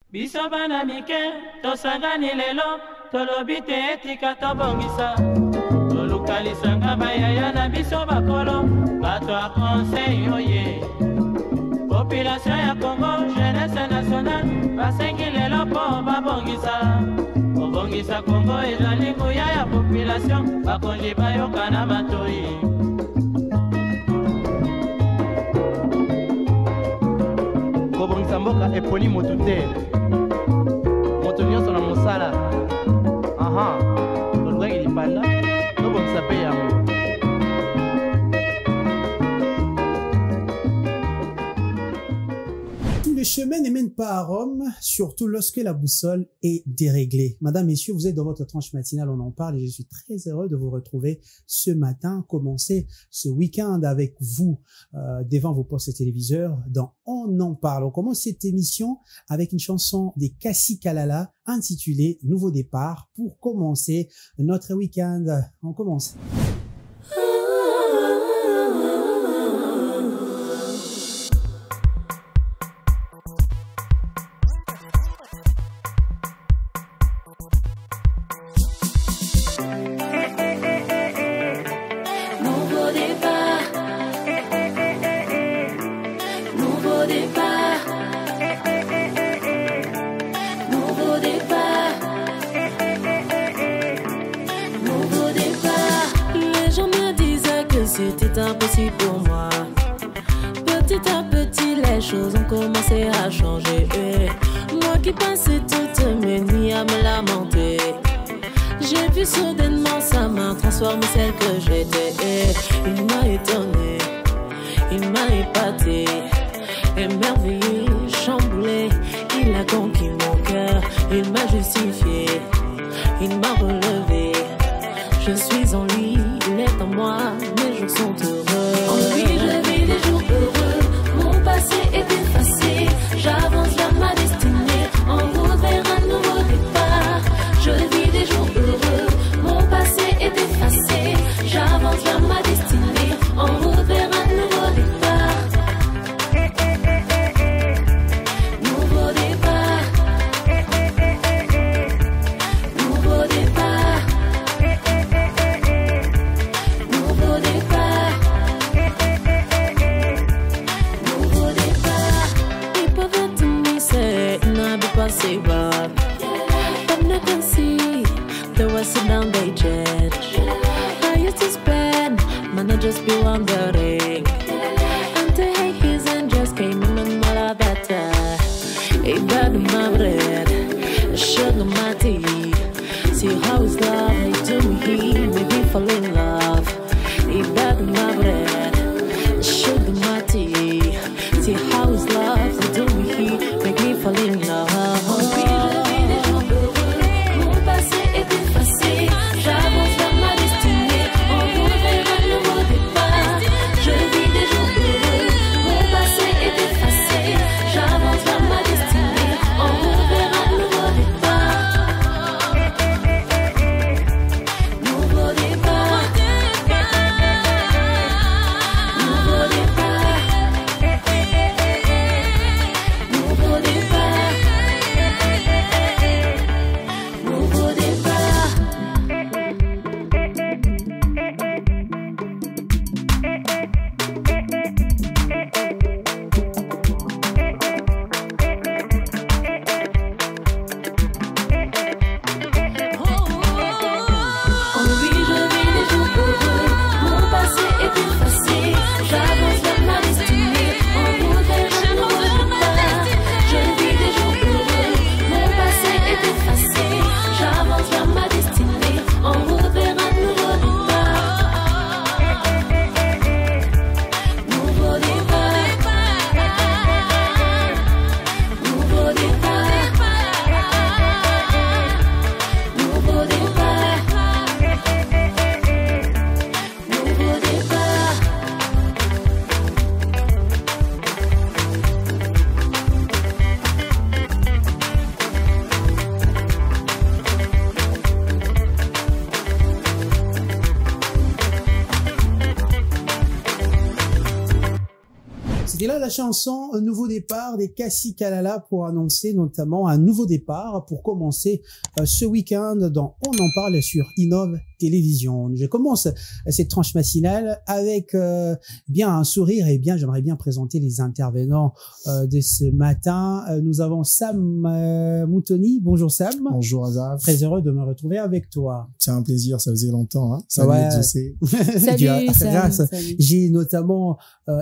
Biso bana mike, tosangani lelo, tolobite etika tobongisa. Tolukalisanga bayaya na biso bakolo, bato a conseil oye. Population ya Congo, jeunesse nationale, basengi lelo po babongisa. Obongisa Congo ezali nguya ya population, bakonji bayoka na batoi. Kobongisa mboka eponi motu te. Moto nyonso na mosala. Aha, tolukaki lipanda, tobongisa pe yango. Le chemin ne mène pas à Rome, surtout lorsque la boussole est déréglée. Madame, messieurs, vous êtes dans votre tranche matinale, on en parle et je suis très heureux de vous retrouver ce matin, commencer ce week-end avec vous devant vos postes téléviseurs dans On en parle. On commence cette émission avec une chanson des Kassi Kalala intitulée Nouveau départ pour commencer notre week-end. On commence. C'était impossible pour moi. Petit à petit, les choses ont commencé à changer. Moi qui passais toutes mes nuits à me lamenter, j'ai vu soudainement sa main transformer celle que j'étais. Il m'a étonné, il m'a épaté, émerveillé, chamboulé. Il a conquis mon cœur, il m'a justifié, il m'a relevé. Je suis en lui, il est en moi, mes jours sont heureux. En lui, je vis des jours heureux. Mon passé est effacé, j'avance vers ma destinée. En route vers un nouveau départ. Je vis des jours heureux. Mon passé est effacé, j'avance vers ma destinée. En route vers un nouveau départ. Nouveau départ. Nouveau départ. Nouveau départ. Nouveau départ. People that to me say, nah, be possible. But no can see, there was sit down they judge. I used to spend, man, I just be wondering. Until his and just came in and all of that. A bad my bread, sugar my tea. See how his love to me, made me fall in love. A bad my bread, sugar my tea. See how his love to me, make me fall in love. Mon passé est effacé, j'avance vers ma destinée. En route vers un nouveau départ. Je vis des jours heureux. Mon passé est effacé, j'avance vers ma destinée. En route vers un nouveau départ. Nouveau départ. Voilà la chanson Un nouveau départ des Kassi Kalala pour annoncer notamment un nouveau départ pour commencer ce week-end dans On en parle sur Innov Télévision. Je commence cette tranche matinale avec bien un sourire et bien j'aimerais bien présenter les intervenants de ce matin. Nous avons Sam Moutoni. Bonjour Sam. Bonjour Azaf. Très heureux de me retrouver avec toi. C'est un plaisir, ça faisait longtemps. Hein. Salut ouais. Exaucé. Salut Sam. J'ai notamment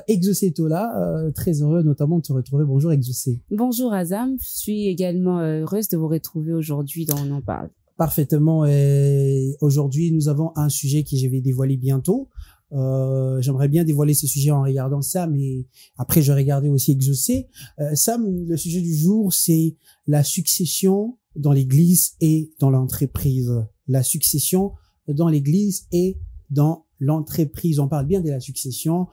Exaucé Tola, très heureux notamment de te retrouver. Bonjour Exaucé. Bonjour Azam, je suis également heureuse de vous retrouver aujourd'hui dans On en parle. Parfaitement. Et aujourd'hui, nous avons un sujet que je vais dévoiler bientôt. J'aimerais bien dévoiler ce sujet en regardant Sam et après je vais regarder aussi Exaucé. Sam, le sujet du jour, c'est la succession dans l'église et dans l'entreprise. La succession dans l'église et dans l'entreprise. On parle bien de la succession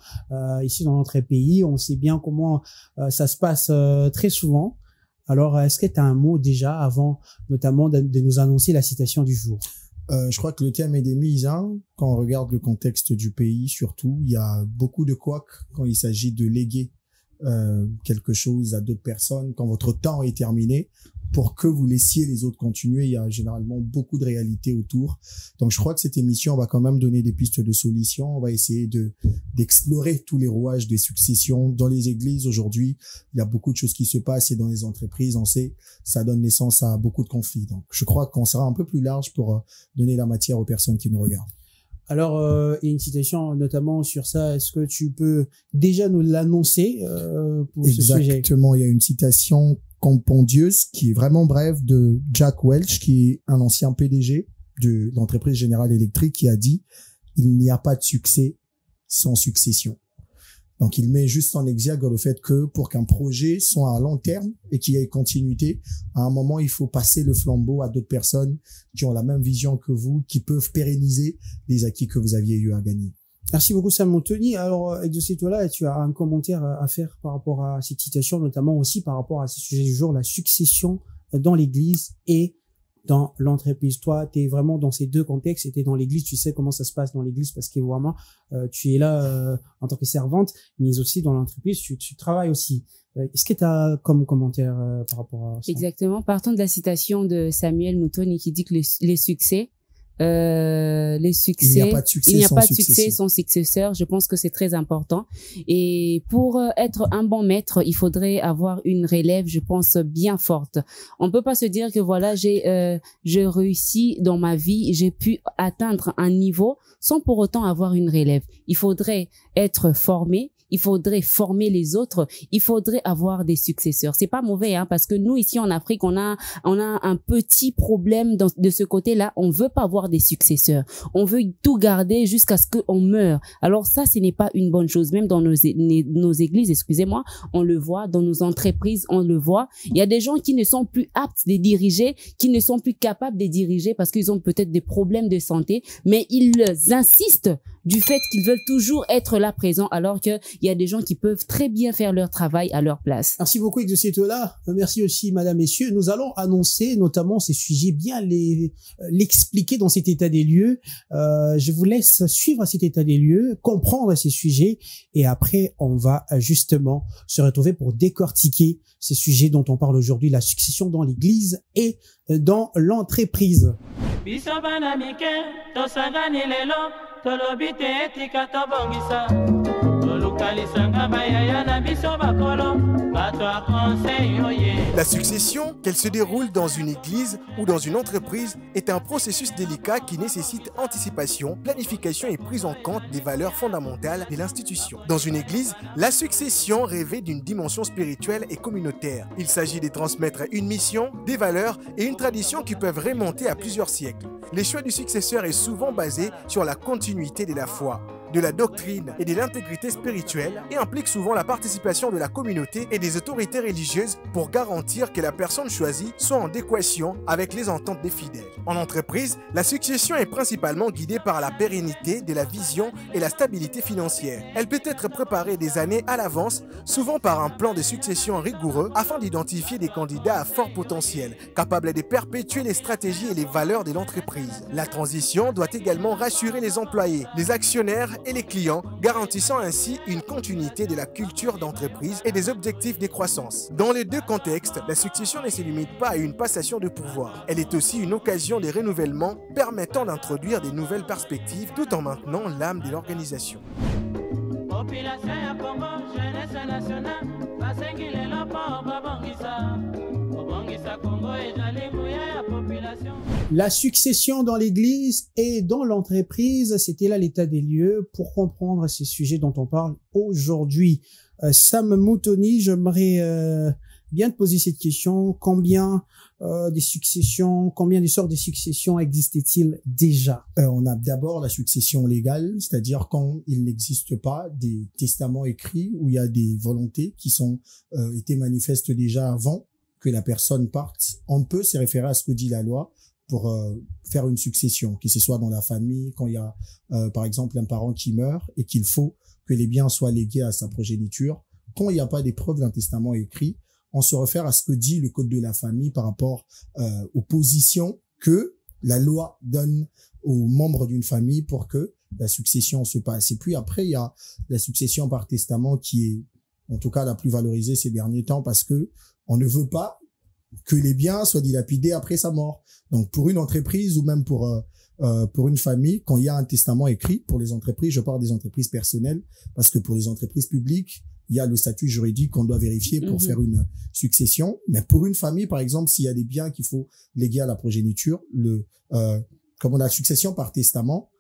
ici dans notre pays. On sait bien comment ça se passe très souvent. Alors, est-ce que tu as un mot déjà avant notamment de nous annoncer la citation du jour? Je crois que le thème est des mises. Hein. Quand on regarde le contexte du pays, surtout, il y a beaucoup de couacs quand il s'agit de léguer quelque chose à d'autres personnes. Quand votre temps est terminé, pour que vous laissiez les autres continuer, il y a généralement beaucoup de réalités autour. Donc, je crois que cette émission va quand même donner des pistes de solutions. On va essayer d'explorer tous les rouages des successions. Dans les églises, aujourd'hui, il y a beaucoup de choses qui se passent et dans les entreprises, on sait, ça donne naissance à beaucoup de conflits. Donc, je crois qu'on sera un peu plus large pour donner la matière aux personnes qui nous regardent. Alors, il y a une citation notamment sur ça. Est-ce que tu peux déjà nous l'annoncer pour ce sujet? Exactement. Il y a une citation compondieuse qui est vraiment brève de Jack Welch, qui est un ancien PDG de l'entreprise General Electric, qui a dit « Il n'y a pas de succès sans succession ». Donc, il met juste en exergue le fait que pour qu'un projet soit à long terme et qu'il y ait continuité, à un moment, il faut passer le flambeau à d'autres personnes qui ont la même vision que vous, qui peuvent pérenniser les acquis que vous aviez eu à gagner. Merci beaucoup Sam Moutoni. Alors, Exaucé Tola, tu as un commentaire à faire par rapport à cette citation, notamment aussi par rapport à ce sujet du jour, la succession dans l'église et dans l'entreprise. Toi, tu es vraiment dans ces deux contextes, et tu es dans l'église, tu sais comment ça se passe dans l'église parce que vraiment, tu es là en tant que servante, mais aussi dans l'entreprise, tu travailles aussi. Est-ce que tu as comme commentaire par rapport à ça? Exactement. Partons de la citation de Samuel Moutoni qui dit que les succès, il n'y a pas de succès sans successeur. Je pense que c'est très important. Et pour être un bon maître, il faudrait avoir une relève, je pense, bien forte. On peut pas se dire que voilà, j'ai réussi dans ma vie, j'ai pu atteindre un niveau sans pour autant avoir une relève. Il faudrait être formé. Il faudrait former les autres. Il faudrait avoir des successeurs. C'est pas mauvais, hein, parce que nous ici en Afrique, on a un petit problème de ce côté-là. On veut pas avoir des successeurs. On veut tout garder jusqu'à ce qu'on meure. Alors ça, ce n'est pas une bonne chose. Même dans nos églises, excusez-moi, on le voit. Dans nos entreprises, on le voit. Il y a des gens qui ne sont plus aptes de diriger, qui ne sont plus capables de diriger parce qu'ils ont peut-être des problèmes de santé, mais ils insistent du fait qu'ils veulent toujours être là présents, alors qu'il y a des gens qui peuvent très bien faire leur travail à leur place. Merci beaucoup Exaucé Tola. Merci aussi madame, messieurs. Nous allons annoncer notamment ces sujets, bien l'expliquer dans cet état des lieux. Je vous laisse suivre cet état des lieux, comprendre ces sujets et après on va justement se retrouver pour décortiquer ces sujets dont on parle aujourd'hui, la succession dans l'église et dans l'entreprise. La succession, qu'elle se déroule dans une église ou dans une entreprise, est un processus délicat qui nécessite anticipation, planification et prise en compte des valeurs fondamentales de l'institution. Dans une église, la succession revêt d'une dimension spirituelle et communautaire. Il s'agit de transmettre une mission, des valeurs et une tradition qui peuvent remonter à plusieurs siècles. Le choix du successeur est souvent basé sur la continuité de la foi, de la doctrine et de l'intégrité spirituelle et implique souvent la participation de la communauté et des autorités religieuses pour garantir que la personne choisie soit en adéquation avec les ententes des fidèles. En entreprise, la succession est principalement guidée par la pérennité de la vision et la stabilité financière. Elle peut être préparée des années à l'avance, souvent par un plan de succession rigoureux afin d'identifier des candidats à fort potentiel, capables de perpétuer les stratégies et les valeurs de l'entreprise. La transition doit également rassurer les employés, les actionnaires et les clients, garantissant ainsi une continuité de la culture d'entreprise et des objectifs de croissance. Dans les deux contextes, la succession ne se limite pas à une passation de pouvoir. Elle est aussi une occasion de renouvellement permettant d'introduire de nouvelles perspectives tout en maintenant l'âme de l'organisation. Population ya Congo, jeunesse nationale, basengi lelo po babongisa. Babongisa Congo ezali nguya ya population. La succession dans l'église et dans l'entreprise, c'était là l'état des lieux pour comprendre ces sujets dont on parle aujourd'hui. Sam Moutoni, j'aimerais bien te poser cette question. Combien des successions, combien de sortes de successions existait-il déjà? On a d'abord la succession légale, c'est-à-dire quand il n'existe pas des testaments écrits où il y a des volontés qui sont été manifestes déjà avant que la personne parte. On peut se référer à ce que dit la loi pour faire une succession, que ce soit dans la famille, quand il y a par exemple un parent qui meurt et qu'il faut que les biens soient légués à sa progéniture. Quand il n'y a pas d'épreuve d'un testament écrit, on se réfère à ce que dit le code de la famille par rapport aux positions que la loi donne aux membres d'une famille pour que la succession se passe. Et puis après, il y a la succession par testament qui est en tout cas la plus valorisée ces derniers temps parce que on ne veut pas que les biens soient dilapidés après sa mort. Donc pour une entreprise ou même pour une famille, quand il y a un testament écrit, pour les entreprises, je parle des entreprises personnelles, parce que pour les entreprises publiques, il y a le statut juridique qu'on doit vérifier pour faire une succession. Mais pour une famille, par exemple, s'il y a des biens qu'il faut léguer à la progéniture, comme on a la succession par testament,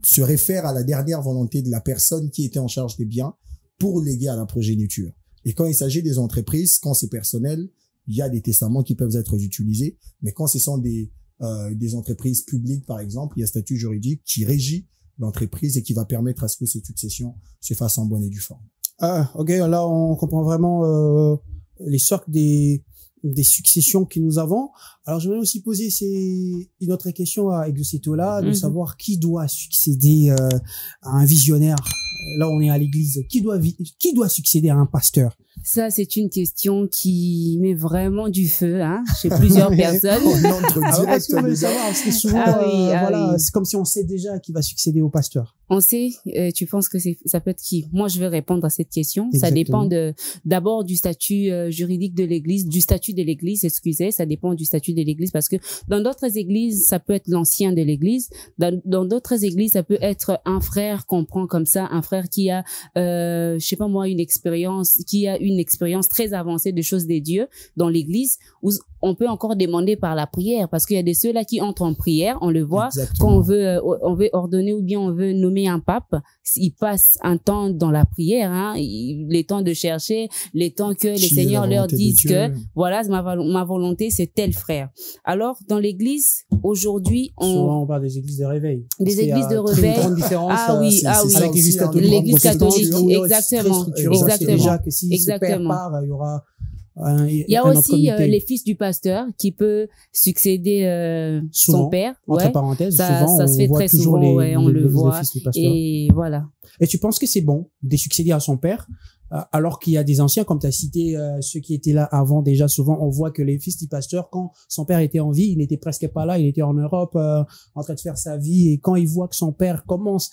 se réfère à la dernière volonté de la personne qui était en charge des biens pour léguer à la progéniture. Et quand il s'agit des entreprises, quand c'est personnel, il y a des testaments qui peuvent être utilisés. Mais quand ce sont des entreprises publiques, par exemple, il y a un statut juridique qui régit l'entreprise et qui va permettre à ce que cette succession se fasse en bonne et due forme. Ah, ok, là on comprend vraiment les sortes des successions que nous avons. Alors j'aimerais aussi poser une autre question à Exocetola, de savoir qui doit succéder à un visionnaire. Là on est à l'église. Qui doit succéder à un pasteur? Ça, c'est une question qui met vraiment du feu, hein, chez plusieurs personnes. On entre direct Parce que savoir, parce que souvent, voilà, c'est comme si on sait déjà qui va succéder au pasteur. On sait, tu penses que ça peut être qui? Moi, je vais répondre à cette question. Exactement. Ça dépend d'abord du statut juridique de l'église, du statut de l'église, excusez, ça dépend du statut de l'église parce que dans d'autres églises, ça peut être l'ancien de l'église. Dans d'autres églises, ça peut être un frère qu'on prend comme ça, un frère qui a, je sais pas moi, une expérience très avancée de choses des dieux dans l'église où on peut encore demander par la prière parce qu'il y a de ceux-là qui entrent en prière, on le voit. Exactement. Quand on veut ordonner ou bien on veut nommer un pape, il passe un temps dans la prière, hein, les temps de chercher, les temps que les seigneurs leur disent que voilà, ma volonté c'est tel frère. Alors dans l'église aujourd'hui, souvent on parle des églises de réveil. Des églises de réveil. Une grande différence. Oui. Avec l'église catholique. L'église catholique, exactement. Déjà que si ce père part, il y aura il y a aussi les fils du pasteur qui peut succéder souvent, son père. Entre parenthèses, ça se fait très souvent, on le voit. Et voilà. Et tu penses que c'est bon de succéder à son père alors qu'il y a des anciens, comme tu as cité ceux qui étaient là avant déjà, souvent on voit que les fils du pasteur, quand son père était en vie, il n'était presque pas là, il était en Europe en train de faire sa vie, et quand il voit que son père commence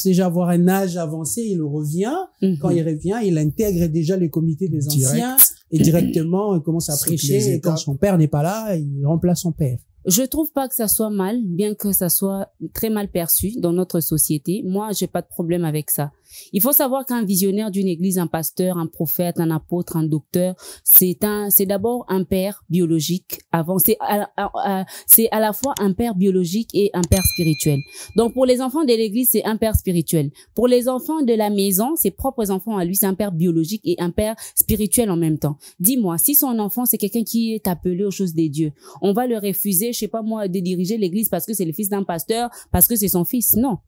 déjà à avoir un âge avancé, il revient. Quand il revient, il intègre déjà les comités des anciens et directement il commence à prêcher, et quand son père n'est pas là, il remplace son père. Je trouve pas que ça soit mal, bien que ça soit très mal perçu dans notre société. Moi, j'ai pas de problème avec ça. Il faut savoir qu'un visionnaire d'une église, un pasteur, un prophète, un apôtre, un docteur, c'est d'abord un père biologique avant. C'est à la fois un père biologique et un père spirituel. Donc, pour les enfants de l'église, c'est un père spirituel. Pour les enfants de la maison, ses propres enfants à lui, c'est un père biologique et un père spirituel en même temps. Dis-moi, si son enfant, c'est quelqu'un qui est appelé aux choses des dieux, on va le refuser, je sais pas moi, de diriger l'église parce que c'est le fils d'un pasteur, parce que c'est son fils. Non.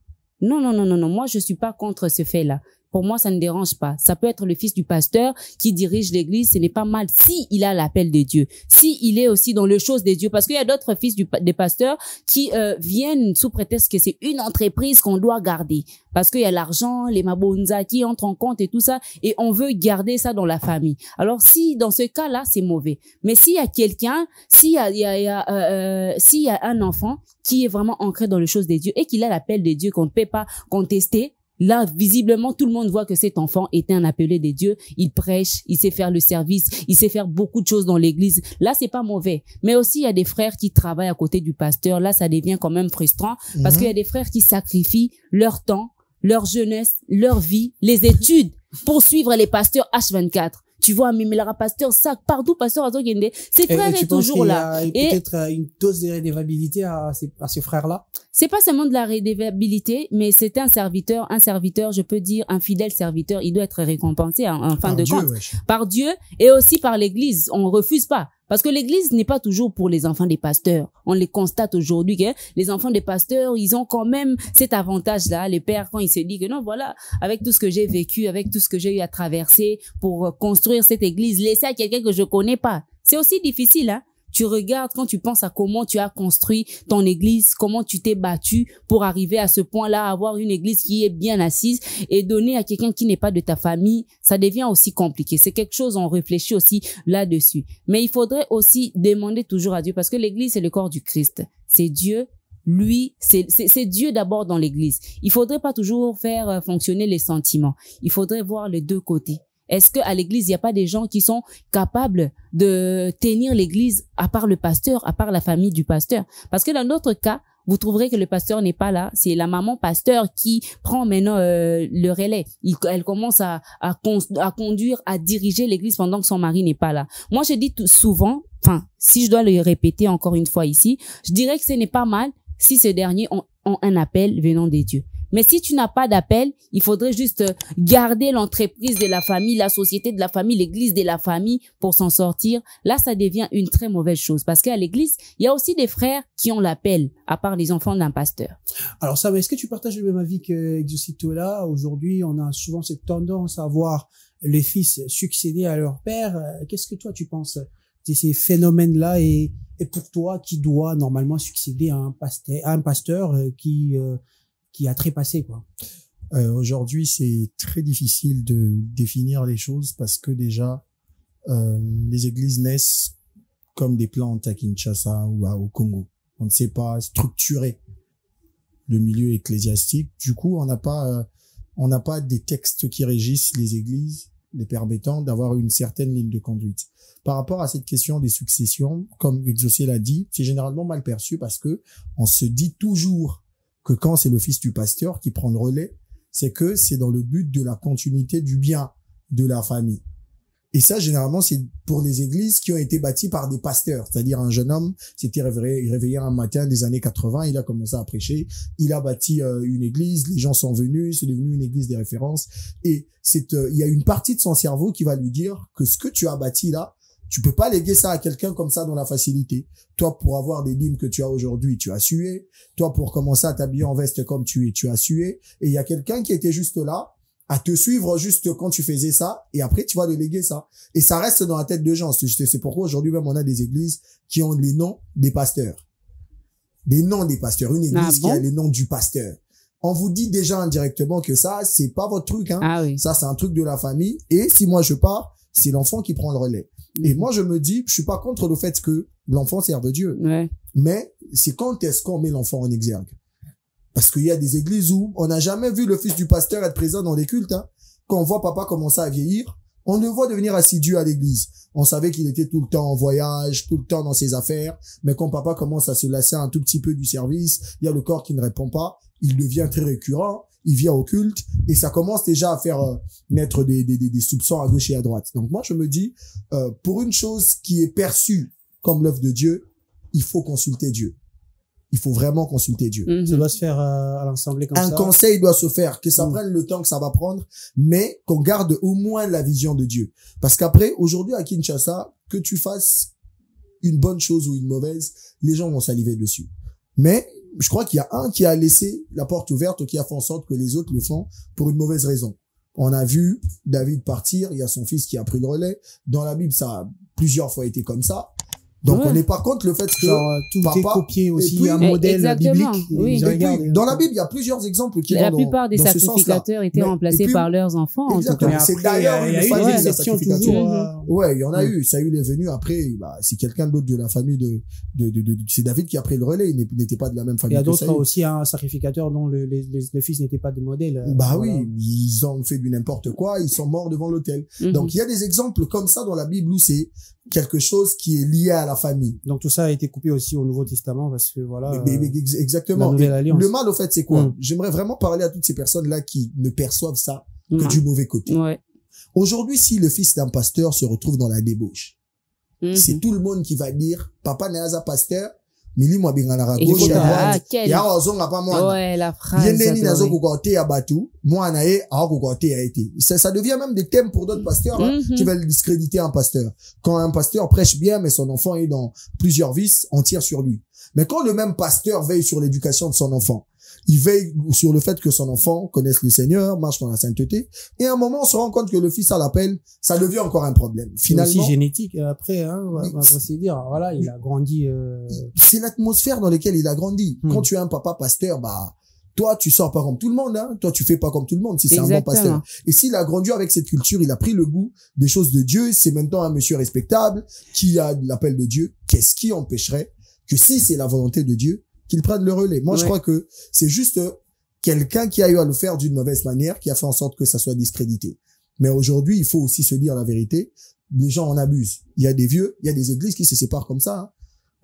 Non. Moi, je suis pas contre ce fait-là. pour moi, ça ne dérange pas. Ça peut être le fils du pasteur qui dirige l'église, ce n'est pas mal si il a l'appel de Dieu, si il est aussi dans les choses de Dieu, parce qu'il y a d'autres fils des pasteurs qui viennent sous prétexte que c'est une entreprise qu'on doit garder, parce qu'il y a l'argent, les mabonza qui entrent en compte et tout ça, et on veut garder ça dans la famille. Alors si dans ce cas-là, c'est mauvais. Mais s'il y a quelqu'un, s'il y a un enfant qui est vraiment ancré dans les choses de Dieu et qu'il a l'appel de Dieu qu'on ne peut pas contester, là, visiblement, tout le monde voit que cet enfant était un appelé de Dieu. Il prêche, il sait faire le service, il sait faire beaucoup de choses dans l'église. Là, c'est pas mauvais. Mais aussi, il y a des frères qui travaillent à côté du pasteur. Là, ça devient quand même frustrant parce qu'il y a des frères qui sacrifient leur temps, leur jeunesse, leur vie, les études pour suivre les pasteurs H24. Tu vois, Mimilara pasteur, ça, partout, pasteur Azo Gende, ses frères est toujours là. Et peut-être une dose de rédévabilité à ces frères-là? C'est pas seulement de la rédévabilité, mais c'est un serviteur, je peux dire, un fidèle serviteur, il doit être récompensé en fin de compte. Par Dieu et aussi par l'église. On refuse pas. Parce que l'église n'est pas toujours pour les enfants des pasteurs. On les constate aujourd'hui que les enfants des pasteurs, ils ont quand même cet avantage-là. Les pères, quand ils se disent que non, voilà, avec tout ce que j'ai vécu, avec tout ce que j'ai eu à traverser pour construire cette église, laisser à quelqu'un que je connais pas. C'est aussi difficile, hein. Tu regardes quand tu penses à comment tu as construit ton église, comment tu t'es battu pour arriver à ce point-là, avoir une église qui est bien assise et donner à quelqu'un qui n'est pas de ta famille, ça devient aussi compliqué. C'est quelque chose, on réfléchit aussi là-dessus. Mais il faudrait aussi demander toujours à Dieu parce que l'église, c'est le corps du Christ. C'est Dieu. Lui, c'est Dieu d'abord dans l'église. Il faudrait pas toujours faire fonctionner les sentiments. Il faudrait voir les deux côtés. Est-ce qu'à l'église, il n'y a pas des gens qui sont capables de tenir l'église à part le pasteur, à part la famille du pasteur? Parce que dans notre cas, vous trouverez que le pasteur n'est pas là. C'est la maman pasteur qui prend maintenant le relais. Elle commence à conduire, à diriger l'église pendant que son mari n'est pas là. Moi, je dis souvent, enfin, si je dois le répéter encore une fois ici, je dirais que ce n'est pas mal si ces derniers ont un appel venant des dieux. Mais si tu n'as pas d'appel, il faudrait juste garder l'entreprise de la famille, la société de la famille, l'église de la famille pour s'en sortir. Là, ça devient une très mauvaise chose parce qu'à l'église, il y a aussi des frères qui ont l'appel, à part les enfants d'un pasteur. Alors ça, est-ce que tu partages le même avis que Exocito là? Aujourd'hui, on a souvent cette tendance à voir les fils succéder à leur père. Qu'est-ce que toi, tu penses de ces phénomènes-là et pour toi, qui doit normalement succéder à un pasteur qui a trépassé, quoi? Aujourd'hui, c'est très difficile de définir les choses parce que déjà, les églises naissent comme des plantes à Kinshasa ou au Congo. On ne sait pas structurer le milieu ecclésiastique. Du coup, on n'a pas des textes qui régissent les églises, les permettant d'avoir une certaine ligne de conduite. Par rapport à cette question des successions, comme Exaucé l'a dit, c'est généralement mal perçu parce que on se dit toujours que quand c'est le fils du pasteur qui prend le relais, c'est que c'est dans le but de la continuité du bien de la famille. Et ça, généralement, c'est pour les églises qui ont été bâties par des pasteurs. C'est-à-dire un jeune homme s'était réveillé un matin des années 80, il a commencé à prêcher, il a bâti une église, les gens sont venus, c'est devenu une église des références. Et il y a une partie de son cerveau qui va lui dire que ce que tu as bâti là, tu peux pas léguer ça à quelqu'un comme ça dans la facilité. Toi, pour avoir des dîmes que tu as aujourd'hui, tu as sué. Toi, pour commencer à t'habiller en veste comme tu es, tu as sué. Et il y a quelqu'un qui était juste là, à te suivre juste quand tu faisais ça, et après tu vas le léguer ça. Et ça reste dans la tête de gens. C'est pourquoi aujourd'hui même on a des églises qui ont les noms des pasteurs. Les noms des pasteurs. Une église qui a les noms du pasteur. On vous dit déjà indirectement que ça, c'est pas votre truc, hein. Ah oui. Ça, c'est un truc de la famille. Et si moi je pars, c'est l'enfant qui prend le relais. Et moi, je me dis, je suis pas contre le fait que l'enfant serve Dieu. Ouais. Mais c'est quand est-ce qu'on met l'enfant en exergue? Parce qu'il y a des églises où on n'a jamais vu le fils du pasteur être présent dans les cultes, hein. Quand on voit papa commencer à vieillir, on le voit devenir assidu à l'église. On savait qu'il était tout le temps en voyage, tout le temps dans ses affaires. Mais quand papa commence à se lasser un tout petit peu du service, il y a le corps qui ne répond pas. Il devient très récurrent. Il vient au culte et ça commence déjà à faire naître des soupçons à gauche et à droite. Donc moi, je me dis, pour une chose qui est perçue comme l'œuvre de Dieu, il faut consulter Dieu. Il faut vraiment consulter Dieu. Ça doit se faire à l'ensemble comme ça. Un conseil doit se faire, que ça prenne le temps que ça va prendre, mais qu'on garde au moins la vision de Dieu. Parce qu'après, aujourd'hui à Kinshasa, que tu fasses une bonne chose ou une mauvaise, les gens vont saliver dessus. Mais je crois qu'il y a un qui a laissé la porte ouverte ou qui a fait en sorte que les autres le font pour une mauvaise raison. On a vu David partir, il y a son fils qui a pris le relais. Dans la Bible, ça a plusieurs fois été comme ça. Donc, on n'est pas contre le fait que tout papa est copié aussi, puis, un modèle exactement, biblique. oui. Ils regardent, dans la Bible, il y a plusieurs exemples qui La vont plupart des dans ce sacrificateurs sens-là. étaient remplacés par leurs enfants, en tout Exactement. cas. C'est Après, d'ailleurs il y a une eu famille des de exceptions sacrificateurs. toujours. Ouais, il y en a eu. Ça a eu les venus. Après, bah, c'est quelqu'un d'autre de la famille c'est David qui a pris le relais. Il n'était pas de la même Il famille y a que d'autres Saül. aussi, un sacrificateur dont les fils n'étaient pas de modèle. Bah Voilà. oui, ils ont fait du n'importe quoi, ils sont morts devant l'autel. Mhm. Donc il y a des exemples comme ça dans la Bible où c'est quelque chose qui est lié à la famille. Donc tout ça a été coupé aussi au Nouveau Testament parce que voilà. Mais exactement. la Nouvelle Et Alliance. le mal au fait c'est quoi? Mm. J'aimerais vraiment parler à toutes ces personnes là qui ne perçoivent ça que Ouais. du mauvais côté. Ouais. Aujourd'hui, si le fils d'un pasteur se retrouve dans la débauche, Mhm. c'est tout le monde qui va dire papa n'est pas pasteur, mili moi bingana à Et gauche voilà. à droite. quel- Ya ozonga pas moi. Ouais, la phrase. Yendeni nazo adorée. kokote ya batu, moi nae a kokote a été. Ça devient même des thèmes pour d'autres pasteurs hein, Mhm. qui veulent discréditer un pasteur. Quand un pasteur prêche bien mais son enfant est dans plusieurs vices, on tire sur lui. Mais quand le même pasteur veille sur l'éducation de son enfant, il veille sur le fait que son enfant connaisse le Seigneur, marche dans la sainteté, et à un moment on se rend compte que le fils a l'appel, ça devient encore un problème. C'est Finalement, aussi génétique après, hein, on va se dire. Voilà, il a grandi. c'est l'atmosphère dans laquelle il a grandi. Hmm. Quand tu es un papa pasteur, bah toi tu sors pas comme tout le monde, hein. Toi tu fais pas comme tout le monde si c'est un bon Exactement. pasteur. Et s'il a grandi avec cette culture, il a pris le goût des choses de Dieu, c'est maintenant un monsieur respectable qui a l'appel de Dieu. Qu'est-ce qui empêcherait que si c'est la volonté de Dieu, qu'il prenne le relais? Moi je Ouais. crois que c'est juste quelqu'un qui a eu à le faire d'une mauvaise manière, qui a fait en sorte que ça soit discrédité. Mais aujourd'hui, il faut aussi se dire la vérité. Les gens en abusent. Il y a des vieux, il y a des églises qui se séparent comme ça, hein.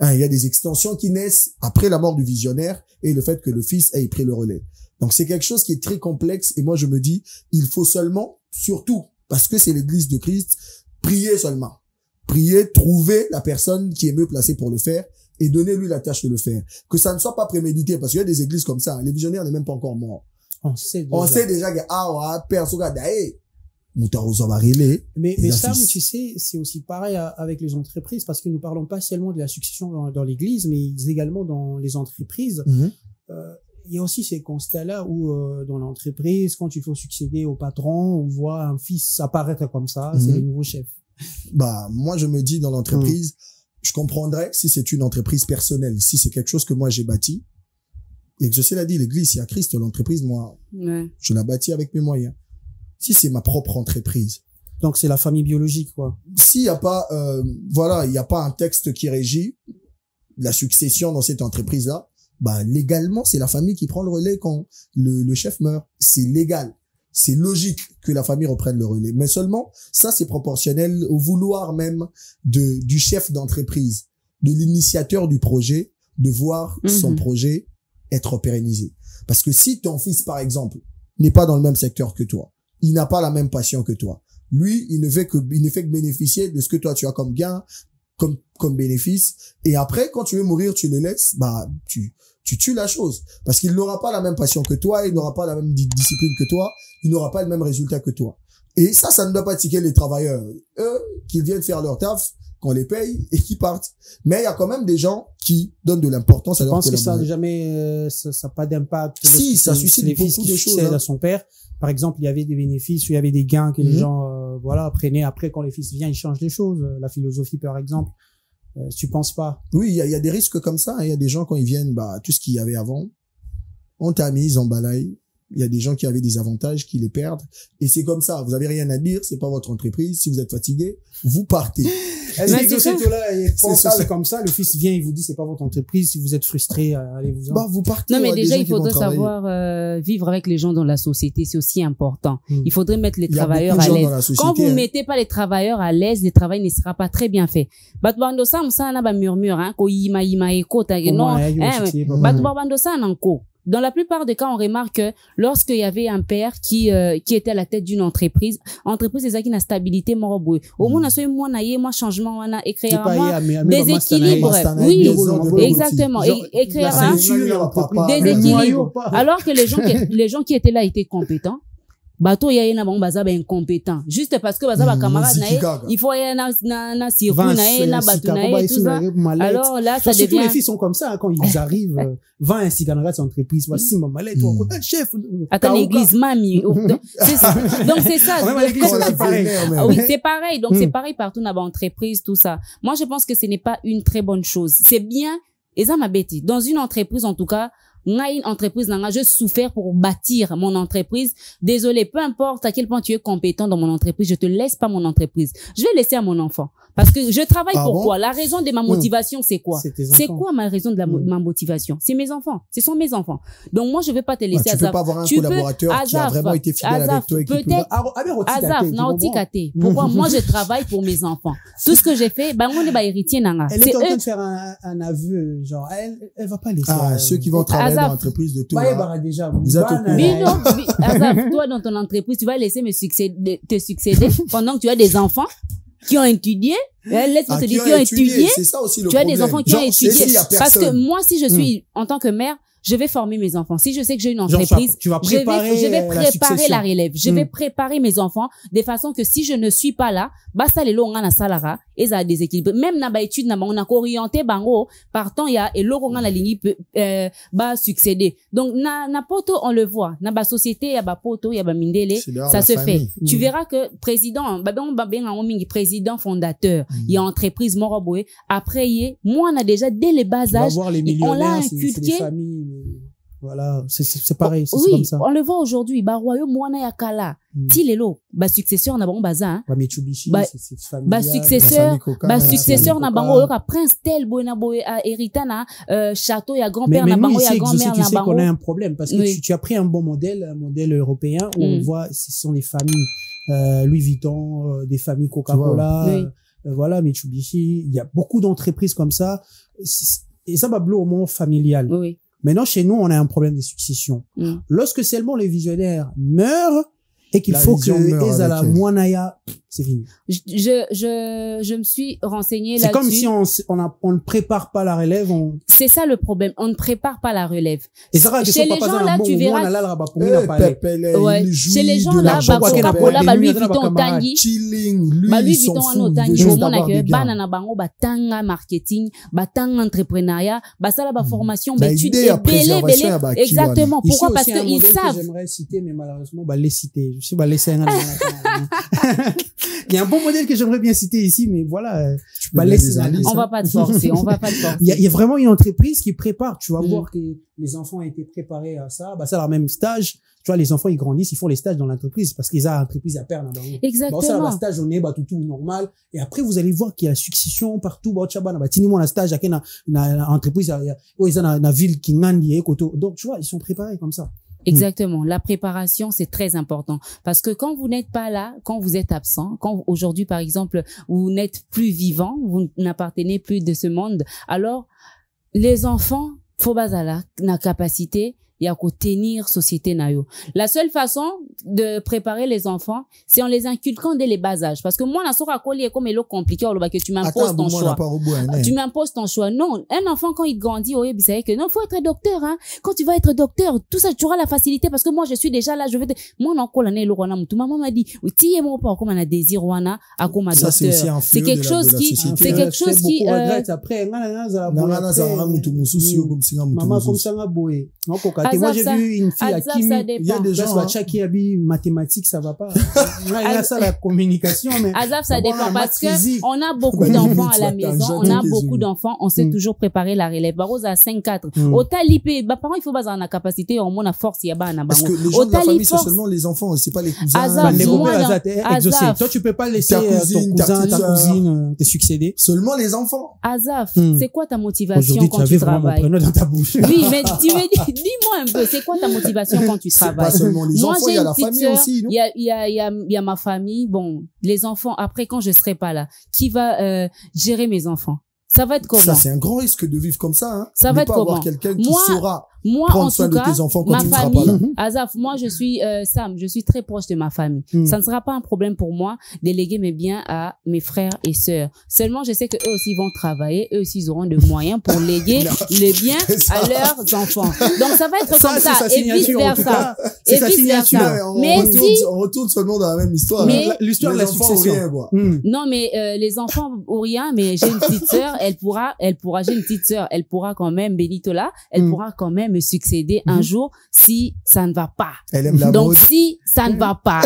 Hein, il y a des extensions qui naissent après la mort du visionnaire et le fait que le fils ait pris le relais. Donc c'est quelque chose qui est très complexe et moi je me dis, il faut seulement, surtout, parce que c'est l'église de Christ, prier seulement. Prier, trouver la personne qui est mieux placée pour le faire et donner-lui la tâche de le faire. Que ça ne soit pas prémédité, parce qu'il y a des églises comme ça, hein. Les visionnaires n'est même pas encore morts. On sait déjà. On sait déjà que, personne a d'ailleurs, Moutarozo va rêler. Mais Et Sam, fils. tu sais, c'est aussi pareil avec les entreprises parce que nous parlons pas seulement de la succession dans l'église, mais également dans les entreprises. Mhm. Il y a aussi ces constats-là où dans l'entreprise, quand il faut succéder au patron, on voit un fils apparaître comme ça, c'est Mhm. le nouveau chef. Bah, moi, je me dis dans l'entreprise, je comprendrais si c'est une entreprise personnelle, si c'est quelque chose que moi j'ai bâti. Et que je sais l'a dit, l'église, il y a Christ, l'entreprise, moi, Ouais. je la bâtis avec mes moyens. Si c'est ma propre entreprise, Donc c'est la famille biologique, quoi. s'il y a pas, voilà, il y a pas un texte qui régit la succession dans cette entreprise-là, bah, légalement, c'est la famille qui prend le relais quand le chef meurt. C'est légal. C'est logique que la famille reprenne le relais. Mais seulement, ça, c'est proportionnel au vouloir même du chef d'entreprise, de l'initiateur du projet, de voir son projet être pérennisé. Parce que si ton fils, par exemple, n'est pas dans le même secteur que toi, il n'a pas la même passion que toi, lui, il ne fait que bénéficier de ce que toi tu as comme gain, comme bénéfice. Et après, quand tu veux mourir, tu le laisses, bah, tu tues la chose. Parce qu'il n'aura pas la même passion que toi, il n'aura pas la même discipline que toi, il n'aura pas le même résultat que toi. Et ça ne doit pas tiquer les travailleurs. Eux, qui viennent faire leur taf, qu'on les paye et qui partent. Mais il y a quand même des gens qui donnent de l'importance à Je leur pense que ça n'a collaborateurs. jamais, ça n'a pas d'impact. Si, ça C'est suscite les fils beaucoup qui de choses, succèdent hein. à son père. Par exemple, il y avait des bénéfices ou il y avait des gains que les gens, voilà, prenaient. Après, quand les fils viennent, ils changent les choses. La philosophie, par exemple. Tu penses pas? Oui, il y a des risques comme ça. Il y a des gens, quand ils viennent, bah, tout ce qu'il y avait avant, on tamise, on balaye. Il y a des gens qui avaient des avantages, qui les perdent. Et c'est comme ça. Vous avez rien à dire. C'est pas votre entreprise. Si vous êtes fatigué, vous partez. Est-ce Mais que c'est ça. ce là pense ça. c'est comme ça? Le fils vient, il vous dit, c'est pas votre entreprise. Si vous êtes frustré, allez-vous-en. Bah, vous partez. Non, mais ouais, des déjà, gens il qui vont faudrait travailler. savoir vivre avec les gens dans la société. C'est aussi important. Il faudrait mettre les Il y a travailleurs beaucoup de à gens dans l'aise. la société, Quand vous hein. mettez pas les travailleurs à l'aise, le travail ne sera pas très bien fait. Batubando ça, on a ba murmure, hein, ko yima eko, non, Batubando ça, nanko. Dans la plupart des cas, on remarque que lorsqu'il y avait un père qui était à la tête d'une entreprise c'est ça qui n'a stabilité moroboué. Au moins, moi changement, on a écrit déséquilibre. Oui, exactement. Et créer un déséquilibre. Alors que les gens qui étaient là étaient compétents. bato ya na bango baza ba incompétent juste parce que baza ba camarade na il faut ya na circuit na bato na tout ça. Alors là ça devient, tous les filles sont comme ça, hein, quand ils arrivent 20 ainsi dans la entreprise, voici ma mallette, toi côté chef attends l'église mami. Donc c'est ça oui c'est pareil, donc c'est pareil partout dans l'entreprise tout ça. Moi je pense que ce n'est pas une très bonne chose. C'est bien et ça m'a bêté dans une entreprise en tout cas. Une entreprise, je souffert pour bâtir mon entreprise. Désolé, peu importe à quel point tu es compétent dans mon entreprise, je te laisse pas mon entreprise. Je vais laisser à mon enfant. Parce que je travaille pour quoi? La raison de ma motivation, c'est quoi? C'est quoi ma raison de ma motivation? C'est mes enfants. Ce sont mes enfants. Donc moi, je vais pas te laisser tu peux pas avoir un collaborateur qui a vraiment été fidèle avec toi et qui peut... Pourquoi moi, je travaille pour mes enfants? Tout ce que j'ai fait, on est héritier nanga. Elle est en train de faire un aveu, genre, elle va pas laisser. Ceux qui vont travailler dans l'entreprise de toi. Déjà. Toi, dans ton entreprise, tu vas laisser te succéder pendant que tu as des enfants qui ont étudié. Laisse-moi te dire, qui ont étudié. C'est ça aussi le problème. Tu as des enfants qui ont étudié. Parce que moi, si je suis, en tant que mère, je vais former mes enfants. Si je sais que j'ai une entreprise, tu vas préparer je vais préparer la relève. Je vais préparer mes enfants de façon que si je ne suis pas là, ça les longs na salara et ça déséquilibre. Même na ba étude na on a orienté bango partant il y a et l'euro na la ligne peut succéder. Donc na poto on le voit. Na ba société ya ba poto ya ba mindele ça se fait. Tu verras que président président fondateur, il y a entreprise Moroboé après moi on a déjà dès les bas âges on l'a inculqué. Voilà, c'est pareil, c'est oui, comme ça. On le voit aujourd'hui, royaume mwana ya kala, tilelo, successeur na bango baza, Mitsubishi, c'est successeur na bango yoka prince tel boena boy héritana château ya grand-père na bango ya grand-mère na bango. Tu sais qu'on a un problème parce que tu as pris un bon modèle, un modèle européen où on voit ce sont les familles Louis Vuitton, des familles Coca-Cola, voilà Mitsubishi, il y a beaucoup d'entreprises comme ça et ça va bloquer au monde familial. Oui. Maintenant, chez nous, on a un problème de succession. Lorsque seulement les visionnaires meurent et qu'il faut que Ezala Mwanaya, c'est fini. Je me suis renseignée là-dessus. C'est comme si on ne prépare pas la relève. C'est ça le problème. On ne prépare pas la relève. Et ça, chez les gens là, tu verras. Chez les gens là, Coca-Cola, Louis Vuitton, Tanguy. Louis Vuitton, on Tanguy, au monde que banana bango, batanga marketing, batanga entrepreneuriat, ça la formation, études, belé. Exactement. Pourquoi? Parce qu'ils savent. J'aimerais citer, mais malheureusement, les citer. Je sais pas laisser un il y a un bon modèle que j'aimerais bien citer ici, mais voilà. On va pas te forcer, Il y a vraiment une entreprise qui prépare. Tu vas voir que les enfants ont été préparés à ça. Ça, leur même stage. Tu vois, les enfants, ils grandissent, ils font les stages dans l'entreprise parce qu'ils ont l'entreprise à perdre. Exactement. Ça, le stage, on est, tout normal. Et après, vous allez voir qu'il y a la succession partout. Tini-moi, la stage, il y a une entreprise, ils ont une ville qui ngandi, donc, tu vois, ils sont préparés comme ça. Exactement. La préparation, c'est très important. Parce que quand vous n'êtes pas là, quand vous êtes absent, quand aujourd'hui, par exemple, vous n'êtes plus vivant, vous n'appartenez plus de ce monde, alors, les enfants, faut bazala, na capacité, il y a qu'au tenir société nayo. La seule façon de préparer les enfants, c'est en les inculquant dès les bas âges. Parce que moi, la soeur à coller est comme l'eau compliqué, que tu m'imposes ton choix. Tu m'imposes ton choix. Non, un enfant, quand il grandit, vous savez que non, faut être docteur, hein. Quand tu vas être docteur, tout ça, tu auras la facilité parce que moi, je suis déjà là, moi, non, maman m'a dit, tiens, mon père, comme on a désir, wana, à comme docteur. C'est quelque chose qui, après, maman, comme ça, moi, j'ai vu une fille à Kimi, il y a des gens, qui habillent mathématiques, ça va pas. Là, ça, la communication, mais. Azaf, ça dépend parce que on a beaucoup d'enfants à la maison, on a beaucoup d'enfants, on sait toujours préparer la relève. Barose à 5-4. Au talipé, parents, il faut baser en capacité, on a force, il y a pas, parce que les gens de la famille, c'est seulement les enfants, c'est pas les cousins. Azaf, toi, tu peux pas laisser ton cousin, ta cousine te succéder. Seulement les enfants. Azaf, c'est quoi ta motivation quand tu travailles? Dans ta bouche. Oui, mais tu me dis-moi un peu, c'est quoi ta motivation quand tu travailles? Pas seulement les enfants, il y a la famille aussi, non? Il y a ma famille, bon, les enfants, après quand je serai pas là, qui va gérer mes enfants? Ça va être comment? Ça, c'est un grand risque de vivre comme ça, hein. Ça va être comment? Avoir quelqu'un qui saura Moi, prendre en soin tout de cas, tes enfants quand ma tu ne seras pas là. famille, Azaf, moi, je suis Sam, je suis très proche de ma famille. Ça ne sera pas un problème pour moi d'éléguer mes biens à mes frères et sœurs. Seulement, je sais que eux aussi vont travailler, eux aussi ils auront des moyens pour léguer les biens à leurs enfants. Donc, ça va être comme ça, et vice versa. C'est sa signature. Mais si, On retourne seulement dans la même histoire. Mais- L'histoire de la enfants ont succession. rien, quoi. non, mais les enfants ou rien, mais j'ai une petite sœur, j'ai une petite sœur, elle pourra quand même, Benitola, elle pourra quand même me succéder un jour si ça ne va pas. Elle aime la Donc mode. si ça ne va pas.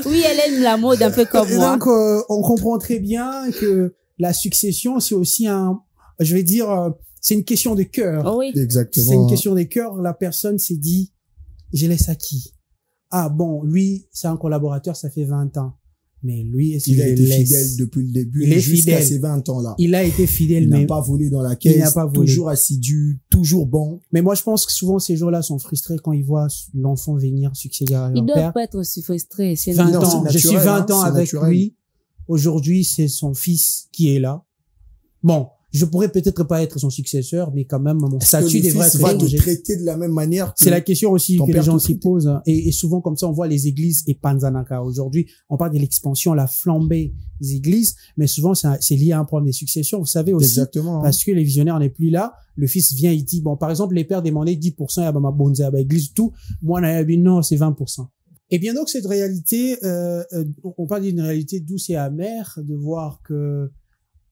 Oui, elle aime la mode un peu comme Et moi. donc, on comprend très bien que la succession, c'est aussi je vais dire, c'est une question de cœur. Oh oui. Exactement. C'est une question des cœurs. La personne s'est dit, je laisse à qui? Ah bon, lui, c'est un collaborateur, ça fait 20 ans. Mais lui, est-ce qu'il Il a été laisse? fidèle depuis le début Il est jusqu'à fidèle. ces 20 ans-là. Il a été fidèle, Il n'a mais, pas volé dans la Il n'a caisse, pas volé. toujours assidu, toujours bon. mais moi, je pense que souvent, ces gens-là sont frustrés quand ils voient l'enfant venir succéder à Ils leur doivent père. pas être aussi frustrés. C'est 20 Non, ans. c'est Je suis naturel, 20 ans c'est avec naturel. lui. Aujourd'hui, c'est son fils qui est là. Bon, je pourrais peut-être pas être son successeur, mais quand même, mon Est-ce que statut le devrait fils être va te changé. traiter de la même manière que C'est la question aussi ton que les père gens te s'y traite. posent. Et souvent, comme ça, on voit les églises et Panzanaka. Aujourd'hui, on parle de l'expansion, la flambée des églises, mais souvent, c'est lié à un problème des successions. Vous savez aussi, Exactement. hein. parce que les visionnaires n'est plus là. Le fils vient, il dit, bon, par exemple, les pères demandaient 10% à ma bonne à l'église, tout. Moi, on a dit non, c'est 20%. Et bien donc, cette réalité, on parle d'une réalité douce et amère de voir que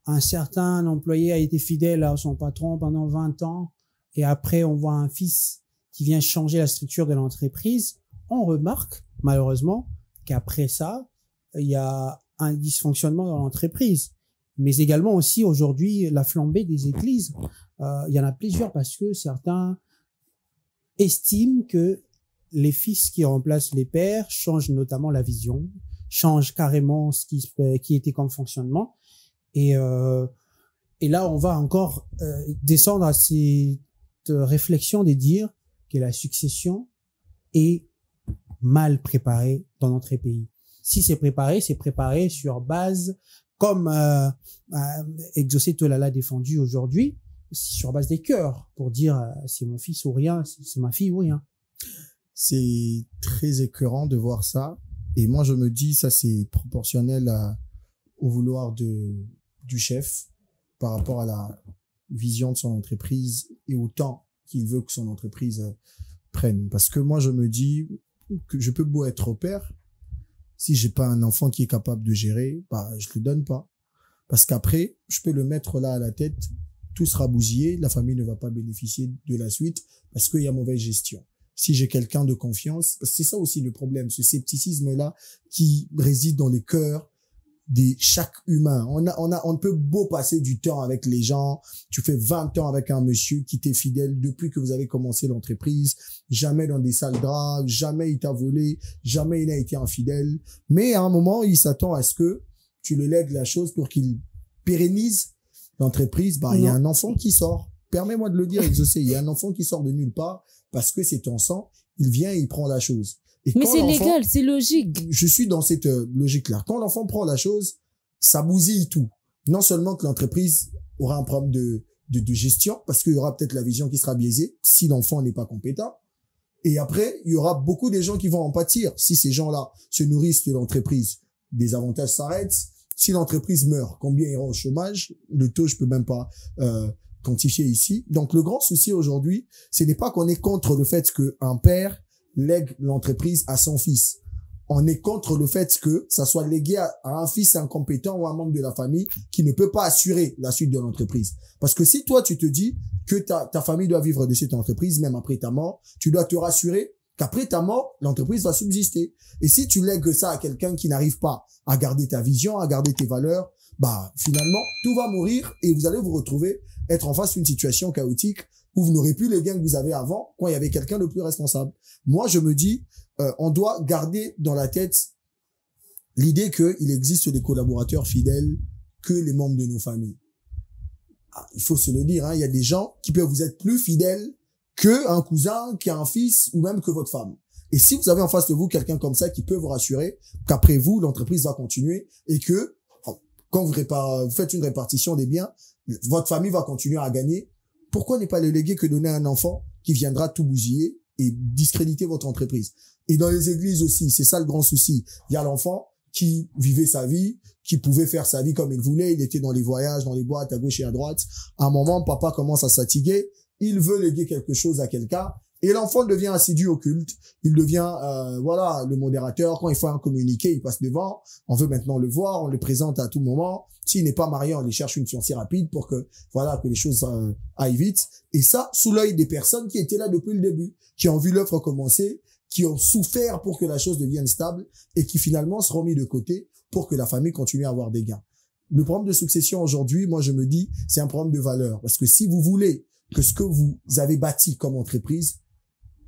un certain employé a été fidèle à son patron pendant 20 ans et après on voit un fils qui vient changer la structure de l'entreprise. On remarque, malheureusement, qu'après ça, il y a un dysfonctionnement dans l'entreprise. Mais également aussi aujourd'hui, la flambée des églises. Il y en a plusieurs parce que certains estiment que les fils qui remplacent les pères changent notamment la vision, changent carrément ce qui était comme fonctionnement. Et là, on va encore descendre à cette réflexion de dire que la succession est mal préparée dans notre pays. Si c'est préparé sur base, comme Exaucé Tolala l'a défendu aujourd'hui, sur base des cœurs, pour dire c'est mon fils ou rien, c'est ma fille ou rien. C'est très écœurant de voir ça. Et moi, je me dis, ça, c'est proportionnel au vouloir du chef par rapport à la vision de son entreprise et au temps qu'il veut que son entreprise prenne. Parce que moi, je me dis que je peux beau être au père, si j'ai pas un enfant qui est capable de gérer, bah, je le donne pas. Parce qu'après, je peux le mettre là à la tête, tout sera bousillé, la famille ne va pas bénéficier de la suite parce qu'il y a mauvaise gestion. Si j'ai quelqu'un de confiance, c'est ça aussi le problème, ce scepticisme-là qui réside dans les cœurs de chaque humain. On peut beau passer du temps avec les gens, tu fais 20 ans avec un monsieur qui t'est fidèle depuis que vous avez commencé l'entreprise, jamais dans des sales draps, jamais il t'a volé, jamais il n'a été infidèle, mais à un moment, il s'attend à ce que tu le lègues la chose pour qu'il pérennise l'entreprise. Bah, il y a un enfant qui sort. Permets-moi de le dire, Exaucé, il y a un enfant qui sort de nulle part parce que c'est ton sang, il vient et il prend la chose. Et Mais quand c'est l'enfant- légal, c'est logique. Je suis dans cette logique-là. Quand l'enfant prend la chose, ça bousille tout. Non seulement que l'entreprise aura un problème de gestion, parce qu'il y aura peut-être la vision qui sera biaisée si l'enfant n'est pas compétent. Et après, il y aura beaucoup de gens qui vont en pâtir. Si ces gens-là se nourrissent de l'entreprise, des avantages s'arrêtent. Si l'entreprise meurt, combien ira au chômage? Le taux, je peux même pas quantifier ici. Donc, le grand souci aujourd'hui, ce n'est pas qu'on est contre le fait qu'un père lègue l'entreprise à son fils. On est contre le fait que ça soit légué à un fils incompétent ou un membre de la famille qui ne peut pas assurer la suite de l'entreprise. Parce que si toi, tu te dis que ta famille doit vivre de cette entreprise, même après ta mort, tu dois te rassurer qu'après ta mort, l'entreprise va subsister. Et si tu lègues ça à quelqu'un qui n'arrive pas à garder ta vision, à garder tes valeurs, bah, finalement, tout va mourir et vous allez vous retrouver être en face d'une situation chaotique où vous n'aurez plus les gains que vous avez avant quand il y avait quelqu'un de plus responsable. Moi, je me dis, on doit garder dans la tête l'idée qu'il existe des collaborateurs fidèles que les membres de nos familles. Ah, il faut se le dire, hein, il y a des gens qui peuvent vous être plus fidèles qu'un cousin, qu'un fils ou même que votre femme. Et si vous avez en face de vous quelqu'un comme ça qui peut vous rassurer qu'après vous, l'entreprise va continuer et que quand vous faites une répartition des biens, votre famille va continuer à gagner, pourquoi ne pas le léguer que donner à un enfant qui viendra tout bousiller et discréditer votre entreprise. Et dans les églises aussi, c'est ça le grand souci. Il y a l'enfant qui vivait sa vie, qui pouvait faire sa vie comme il voulait. Il était dans les voyages, dans les boîtes, à gauche et à droite. À un moment, papa commence à fatiguer. Il veut léguer quelque chose à quelqu'un. Et l'enfant devient assidu au culte. Il devient, le modérateur. Quand il faut un communiqué, il passe devant. On veut maintenant le voir. On le présente à tout moment. S'il n'est pas marié, on lui cherche une fiancée rapide pour que les choses aillent vite. Et ça, sous l'œil des personnes qui étaient là depuis le début, qui ont vu l'œuvre commencer, qui ont souffert pour que la chose devienne stable et qui finalement seront mis de côté pour que la famille continue à avoir des gains. Le problème de succession aujourd'hui, moi je me dis, c'est un problème de valeur. Parce que si vous voulez que ce que vous avez bâti comme entreprise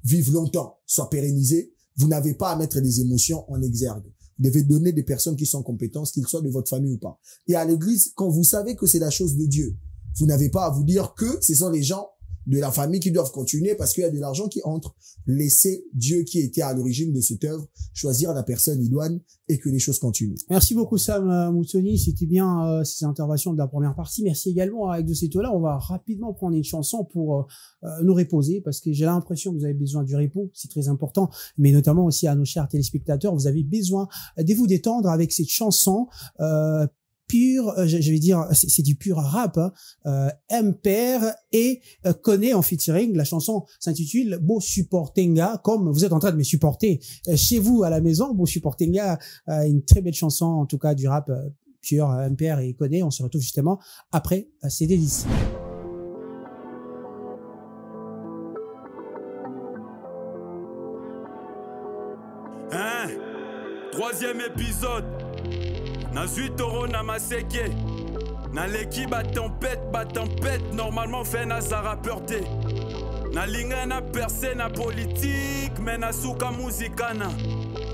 vive longtemps, soit pérennisé, vous n'avez pas à mettre des émotions en exergue. Vous devez donner des personnes qui sont compétentes, qu'ils soient de votre famille ou pas. Et à l'église, quand vous savez que c'est la chose de Dieu, vous n'avez pas à vous dire que ce sont les gens de la famille qui doivent continuer parce qu'il y a de l'argent qui entre. Laissez Dieu qui était à l'origine de cette œuvre choisir la personne idoine et que les choses continuent. Merci beaucoup Sam Moutsoni, c'était bien ces interventions de la première partie. Merci également avec de ces là. On va rapidement prendre une chanson pour nous reposer parce que j'ai l'impression que vous avez besoin du repos, c'est très important, mais notamment aussi à nos chers téléspectateurs, vous avez besoin de vous détendre avec cette chanson pur, je vais dire, c'est du pur rap, MPR et Koné en featuring. La chanson s'intitule Beau Supportenga, comme vous êtes en train de me supporter chez vous à la maison. Beau Supportenga, une très belle chanson, en tout cas du rap pur, MPR et Koné. On se retrouve justement après ces délices. Troisième épisode. Na 8 euros na maseke. Na l'équipe ba tempête, normalement fait na zarapurté. Na linga na percé na politique, mais na souka muzikana.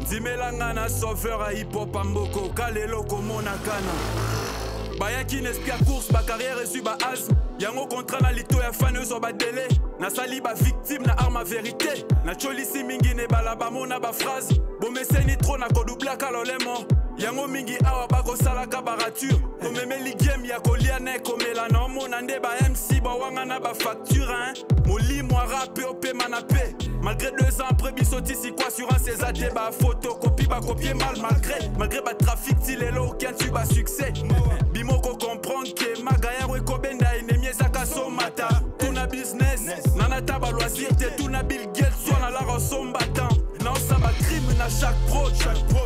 Ndimelanga na sauveur a hip hop amboko, kalelo komona kana. Baya qui n'espia course, ba carrière reçu ba asthme. Yango contrat na lito ya faneuse ba délai. Na sali ba victime na arme vérité. Na cholisi mingi ne balaba mona ba phrase. Bo meseni trop na kodubla kalolemo. Yango mingi awa bako salaka barature. Komemeli game ya kolia ne komela na mona nde ba MC ba wanga na ba facture hein. Moli moi rapé au pe manapé. Malgré 2 ans après bisoti si quoi sur un ces athées ba photo copie ba copier malgré ba trafic tilelo aucun tu ba succès. Bimoko comprendre que magaya we kobenda ennemi zaka somata. Tuna business nanata ba loisir te tuna Bill Gates soit na la resombatant. Non ça va crime na chaque pro.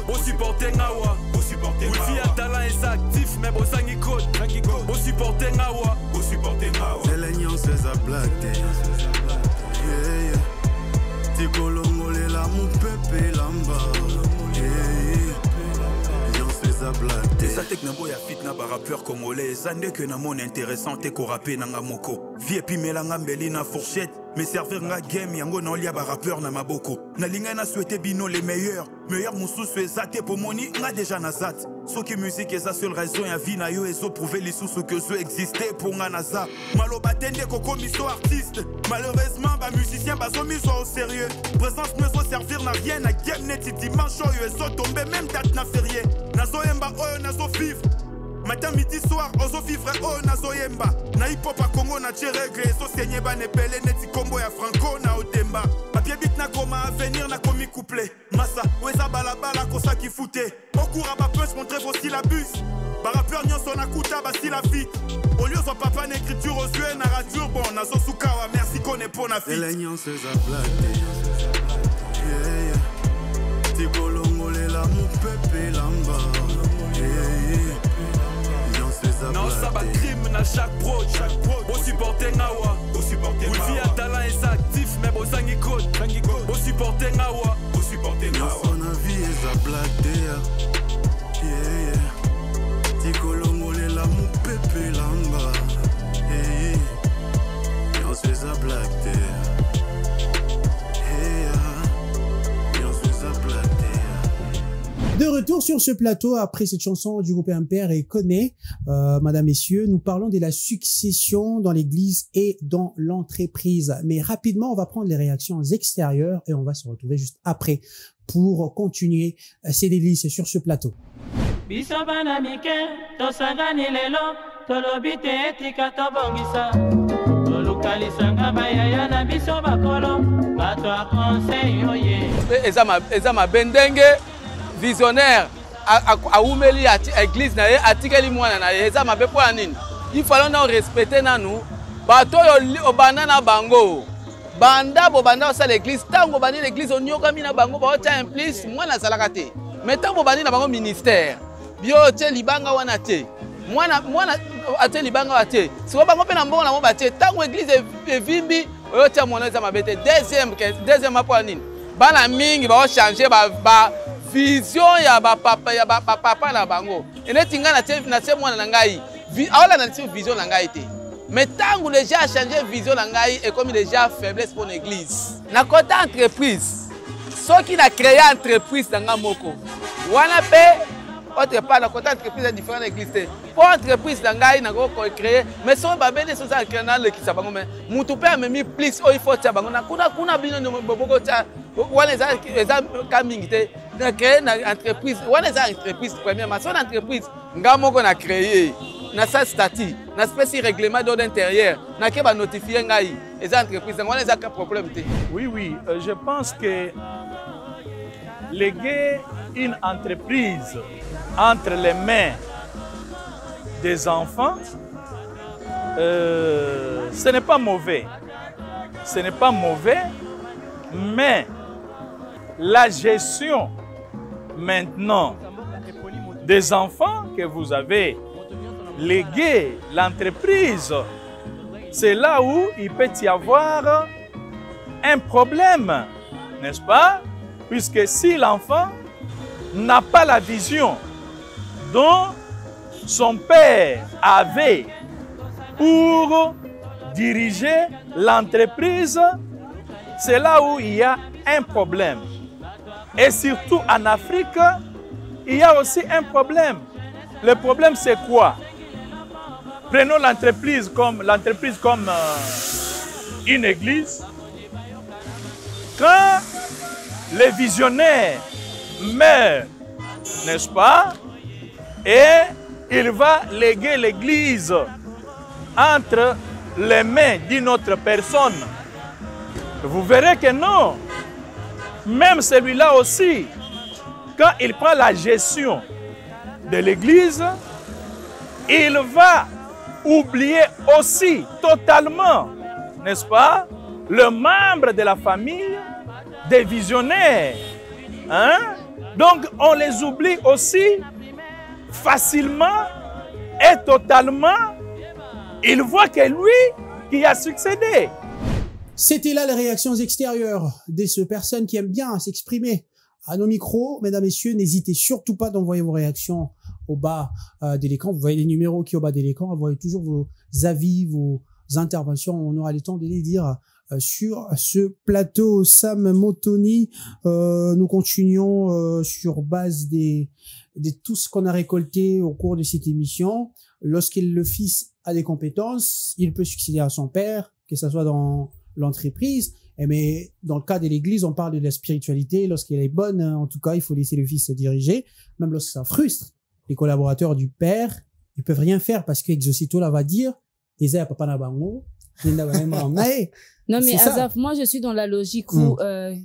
Au supporter ngawa. Wifi a talent et actif mais bon sangi code. Au supporter ngawa. C'est l'agnon c'est à blague. Yeah. Tikolongole la mon pepe lamba. Eza teknabo ya fit na ba rappeur congolais. Zande que na mon intéressant te ko rapper na moko. Vie epi melanga mbeli na fourchette. Mais servir nga game yango na lia ba rappeur na maboko. Na linga na souhaiter bino les meilleurs. Meilleur mususu ezate pour moni nga déjà na zat. Soki musique eza seule raison ya vie na yo ezo prouver lisusu que zo exister pour nga na za. Maloba tende koko miso artiste. Malheureusement ba musicien ba zo miso au sérieux. Présence me zo servir na rien na game net dimanche yo ezo tomber même date na férié. Nazo yemba oyo nazo vivre. Matin midi soir ozo vivre oyo nazo yemba. Na hip hop a Congo na tcheregle ezo senye ba nepele neti kombo ya Franco na Odemba. Papier bit na koma avenir na komi couplet. Massa weza balabala kosa ki fute. Okura ba punch montrer vos syllabus. Ba rappeur nyonso na kuta ba si la fit. Au lieu zo papa n'écriture aux yeux na radio bon nazo sukawa merci koné pour na fit. Les nyonso za blague. Yeah. Tikolongole la mon pepe lamba. Non ça va crime na chaque pro. Au supporter ngawa. Wifi a talent et actif mais bon sangi code. Au supporter ngawa. Son avis est à blague. Yeah. Tikolongole la mon pepe lamba. On se fait à blague. De retour sur ce plateau après cette chanson du groupe MPR et Koné, madame, messieurs, nous parlons de la succession dans l'église et dans l'entreprise. Mais rapidement, on va prendre les réactions extérieures et on va se retrouver juste après pour continuer ces délices sur ce plateau. tolukalisanga bayaya na biso bakolo bato ya conseil oye eza mabe ndenge visionnaire aumeli église na ye atikeli mwana na ye eza mabe mpo ya nini il fallait na respecter nanu bato oyo obanda na bango banda bobanda osala l'église ntango obandi l'église onyokami na bango baotya implice mwana azalaka te mais ntango obandi na bango ministère bio otie libanga wana te mwana atie libanga wa te siko bango mpe na mbongo nango batie ntango église evimbi oyotia mwana eza mabe te deuxième apo ya nini bana mingi baochange vision ya bapapa na bango eneti ngai natie mwana na ngai aola na vision na ngai te mais tango déjà a changé vision na ngai et comme déjà faiblesse pour l'église na côté entreprise soki na créer entreprise na nga moko wana pe autre part na côté entreprise est différent de l'église te pour entreprise na ngai na ko créer mais so babene so ça créer na lekisa bango mais mutu pe amemi plus o il faut tia bango na kuna bino boko tia wana eza ka mingi te na créer na entreprise wana eza entreprise premièrement son entreprise nga moko na créer na sa statut na spécie règlement d'ordre intérieur na ke ba notifier ngai eza entreprise wana eza ka problème te. Oui, je pense que léguer une entreprise entre les mains des enfants, ce n'est pas mauvais. Ce n'est pas mauvais, mais la gestion maintenant des enfants que vous avez légué l'entreprise, c'est là où il peut y avoir un problème, n'est-ce pas? Puisque si l'enfant n'a pas la vision dont son père avait pour diriger l'entreprise, c'est là où il y a un problème. Et surtout en Afrique, il y a aussi un problème. Le problème, c'est quoi? Prenons l'entreprise comme une église. Quand les visionnaires meurent, n'est-ce pas? Et il va léguer l'église entre les mains d'une autre personne. Vous verrez que non. Même celui-là aussi, quand il prend la gestion de l'église, il va oublier aussi totalement, n'est-ce pas, le membre de la famille des visionnaires. Hein? Donc, on les oublie aussi facilement et totalement. Il voit que lui qui a succédé. C'était là les réactions extérieures de ces personnes qui aiment bien s'exprimer à nos micros. Mesdames, messieurs, n'hésitez surtout pas d'envoyer vos réactions au bas de l'écran. Vous voyez les numéros qui sont au bas de l'écran. Envoyez toujours vos avis, vos interventions. On aura le temps de les dire sur ce plateau. Sam Motoni, nous continuons sur base de tout ce qu'on a récolté au cours de cette émission. Lorsqu'il le fils a des compétences, il peut succéder à son père, que ce soit dans l'entreprise. Mais dans le cas de l'église, on parle de la spiritualité. Lorsqu'elle est bonne, en tout cas, il faut laisser le fils se diriger. Même lorsque ça frustre les collaborateurs du père, ils peuvent rien faire parce que Exosito là va dire, Isa papa na bango, non mais Azaf, moi je suis dans la logique où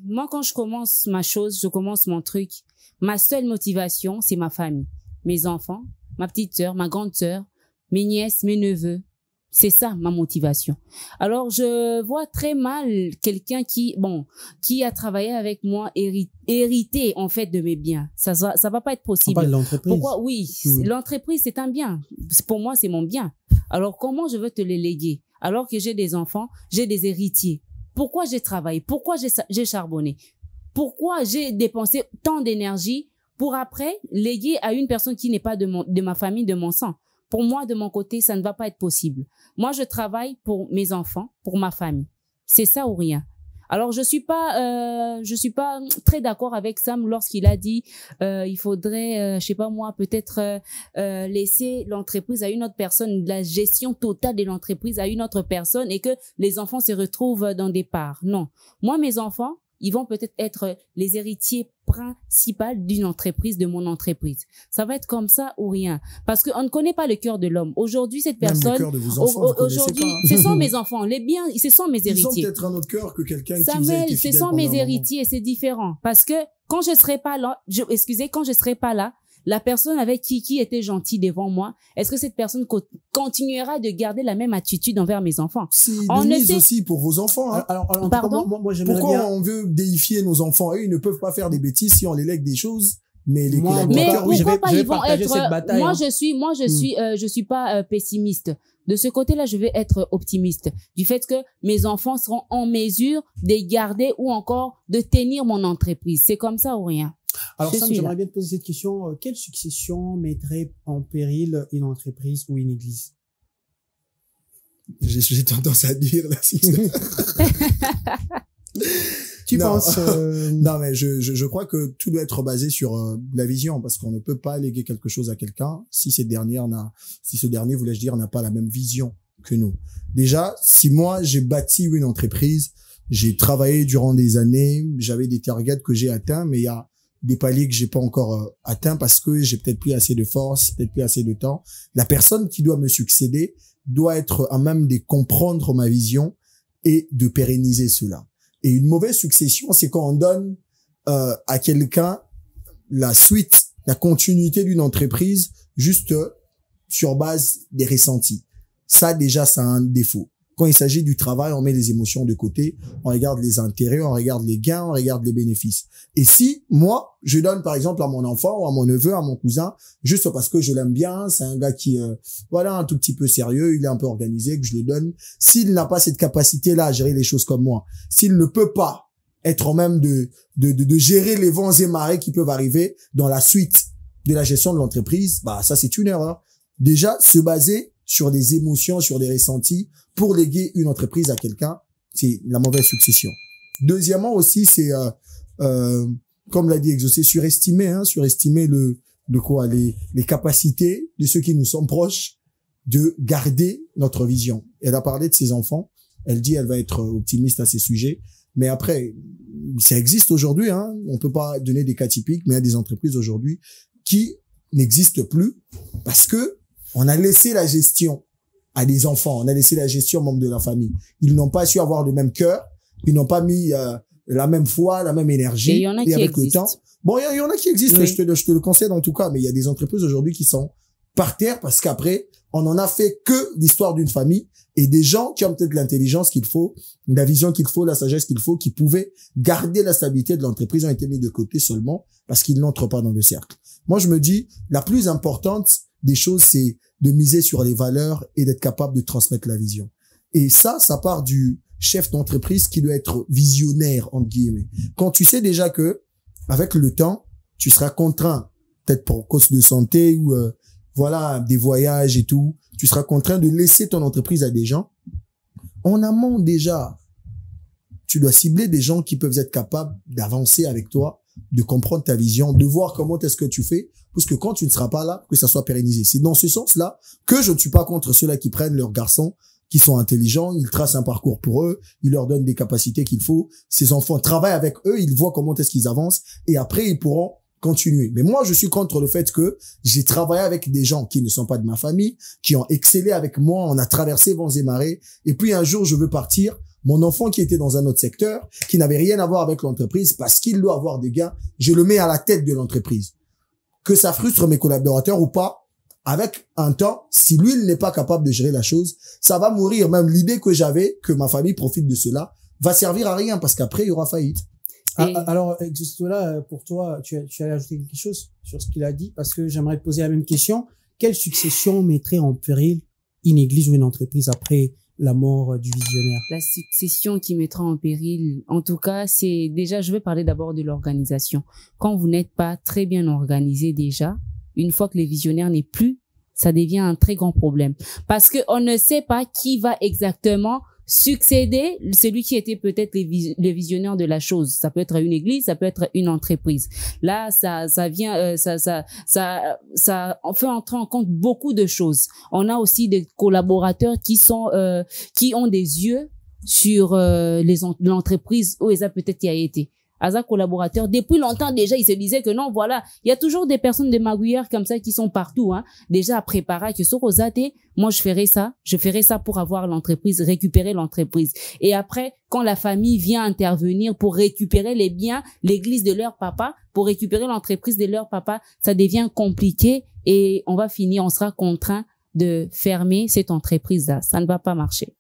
moi quand je commence ma chose, je commence mon truc, ma seule motivation c'est ma famille, mes enfants, ma petite sœur, ma grande sœur, mes nièces, mes neveux. C'est ça ma motivation. Alors je vois très mal quelqu'un qui a travaillé avec moi hérité en fait de mes biens. Ça va pas être possible. On parle de l'entreprise. Pourquoi? Oui, l'entreprise c'est un bien. Pour moi c'est mon bien. Alors comment je veux te les léguer alors que j'ai des enfants, j'ai des héritiers? Pourquoi j'ai travaillé? Pourquoi j'ai charbonné? Pourquoi j'ai dépensé tant d'énergie pour après léguer à une personne qui n'est pas de ma famille, de mon sang? Pour moi, de mon côté, ça ne va pas être possible. Moi, je travaille pour mes enfants, pour ma famille. C'est ça ou rien. Alors, je suis pas très d'accord avec Sam lorsqu'il a dit, il faudrait, je sais pas moi, peut-être laisser l'entreprise à une autre personne, la gestion totale de l'entreprise à une autre personne et que les enfants se retrouvent dans des parts. Non. Moi, mes enfants, ils vont peut-être être les héritiers principaux d'une entreprise, de mon entreprise. Ça va être comme ça ou rien. Parce qu'on ne connaît pas le cœur de l'homme. Aujourd'hui, cette Même personne, le cœur de vos enfants, aujourd'hui, ce sont mes enfants. Les biens, ce sont mes héritiers. Ils ont peut-être un autre cœur que quelqu'un qui vous a Samuel, été ce fidèle sont pendant un mes moment. héritiers et c'est différent. Parce que quand je serai pas là, quand je serai pas là, la personne avec qui était gentille devant moi, est-ce que cette personne continuera de garder la même attitude envers mes enfants? C'est On de ne mise sait- aussi pour vos enfants. Hein. Alors, en tout cas, Pardon? moi j'aimerais Pourquoi bien... on veut déifier nos enfants? Eux, ils ne peuvent pas faire des bêtises si on les lègue des choses, mais les Moi, Mais collaborateurs, oui. pourquoi pas je vais ils vont partager être cette bataille, moi hein. je suis pas pessimiste. De ce côté-là, je vais être optimiste du fait que mes enfants seront en mesure de garder ou encore de tenir mon entreprise. C'est comme ça ou rien. Alors Je Sam, suis là. j'aimerais bien te poser cette question. Quelle succession mettrait en péril une entreprise ou une église? J'ai tendance à dire, là, si. Tu Non. penses Non, mais je crois que tout doit être basé sur la vision, parce qu'on ne peut pas léguer quelque chose à quelqu'un si ce dernier, voulais-je dire, n'a pas la même vision que nous. Déjà, si moi, j'ai bâti une entreprise, j'ai travaillé durant des années, j'avais des targets que j'ai atteints, mais il y a des paliers que j'ai pas encore atteints parce que j'ai peut-être plus assez de force, peut-être plus assez de temps. La personne qui doit me succéder doit être à même de comprendre ma vision et de pérenniser cela. Et une mauvaise succession, c'est quand on donne à quelqu'un la suite, la continuité d'une entreprise juste sur base des ressentis. Ça, déjà, ça a un défaut. Quand il s'agit du travail, on met les émotions de côté, on regarde les intérêts, on regarde les gains, on regarde les bénéfices. Et si, moi, je donne, par exemple, à mon enfant ou à mon neveu, à mon cousin, juste parce que je l'aime bien, c'est un gars qui, voilà, un tout petit peu sérieux, il est un peu organisé, que je le donne. S'il n'a pas cette capacité-là à gérer les choses comme moi, s'il ne peut pas être en même de gérer les vents et marées qui peuvent arriver dans la suite de la gestion de l'entreprise, bah, ça, c'est une erreur. Déjà, se baser sur des émotions, sur des ressentis, pour léguer une entreprise à quelqu'un, c'est la mauvaise succession. Deuxièmement aussi, c'est comme l'a dit Exaucé, surestimer les capacités de ceux qui nous sont proches de garder notre vision. Elle a parlé de ses enfants, elle dit elle va être optimiste à ces sujets, mais après ça existe aujourd'hui, hein, on peut pas donner des cas typiques, mais il y a des entreprises aujourd'hui qui n'existent plus parce que on a laissé la gestion à des enfants, on a laissé la gestion aux membres de la famille. Ils n'ont pas su avoir le même cœur, ils n'ont pas mis la même foi, la même énergie. Et il y en a qui avec existent. le temps, bon, il y en a qui existent, Oui. je te le concède en tout cas, mais il y a des entreprises aujourd'hui qui sont par terre parce qu'après, on en a fait que l'histoire d'une famille et des gens qui ont peut-être l'intelligence qu'il faut, la vision qu'il faut, la sagesse qu'il faut, qui pouvaient garder la stabilité de l'entreprise ont été mis de côté seulement parce qu'ils n'entrent pas dans le cercle. Moi, je me dis, la plus importante des choses, c'est de miser sur les valeurs et d'être capable de transmettre la vision. Et ça part du chef d'entreprise qui doit être visionnaire, entre guillemets. Quand tu sais déjà que, avec le temps, tu seras contraint, peut-être pour cause de santé ou, voilà, des voyages et tout, tu seras contraint de laisser ton entreprise à des gens. En amont, déjà, tu dois cibler des gens qui peuvent être capables d'avancer avec toi, de comprendre ta vision, de voir comment est-ce que tu fais, parce que quand tu ne seras pas là, que ça soit pérennisé. C'est dans ce sens-là que je ne suis pas contre ceux-là qui prennent leurs garçons, qui sont intelligents, ils tracent un parcours pour eux, ils leur donnent des capacités qu'il faut. Ces enfants travaillent avec eux, ils voient comment est-ce qu'ils avancent, et après, ils pourront continuer. Mais moi, je suis contre le fait que j'ai travaillé avec des gens qui ne sont pas de ma famille, qui ont excellé avec moi, on a traversé vents et marées, et puis un jour, je veux partir, mon enfant qui était dans un autre secteur, qui n'avait rien à voir avec l'entreprise, parce qu'il doit avoir des gains, je le mets à la tête de l'entreprise. Que ça frustre mes collaborateurs ou pas, avec un temps, si lui, il n'est pas capable de gérer la chose, ça va mourir. Même l'idée que j'avais, que ma famille profite de cela, va servir à rien, parce qu'après, il y aura faillite. Alors, juste là, pour toi, tu allais ajouter quelque chose sur ce qu'il a dit, parce que j'aimerais te poser la même question. Quelle succession mettrait en péril une église ou une entreprise après la mort du visionnaire? La succession qui mettra en péril, en tout cas, c'est déjà, je vais parler d'abord de l'organisation. Quand vous n'êtes pas très bien organisé déjà, une fois que les visionnaires n'est plus, ça devient un très grand problème. Parce que on ne sait pas qui va exactement succéder celui qui était peut-être les visionnaires de la chose. Ça peut être une église, ça peut être une entreprise. Là, ça vient, ça on fait entrer en compte beaucoup de choses. On a aussi des collaborateurs qui ont des yeux sur l'entreprise où ils a peut-être y a été. Asa collaborateur, depuis longtemps déjà, il se disait que non, voilà, il y a toujours des personnes de magouilleurs comme ça qui sont partout, hein, déjà à préparer, que sur Osate, moi je ferai ça pour avoir l'entreprise, récupérer l'entreprise. Et après, quand la famille vient intervenir pour récupérer les biens, l'église de leur papa, pour récupérer l'entreprise de leur papa, ça devient compliqué et on sera contraint de fermer cette entreprise-là. Ça ne va pas marcher.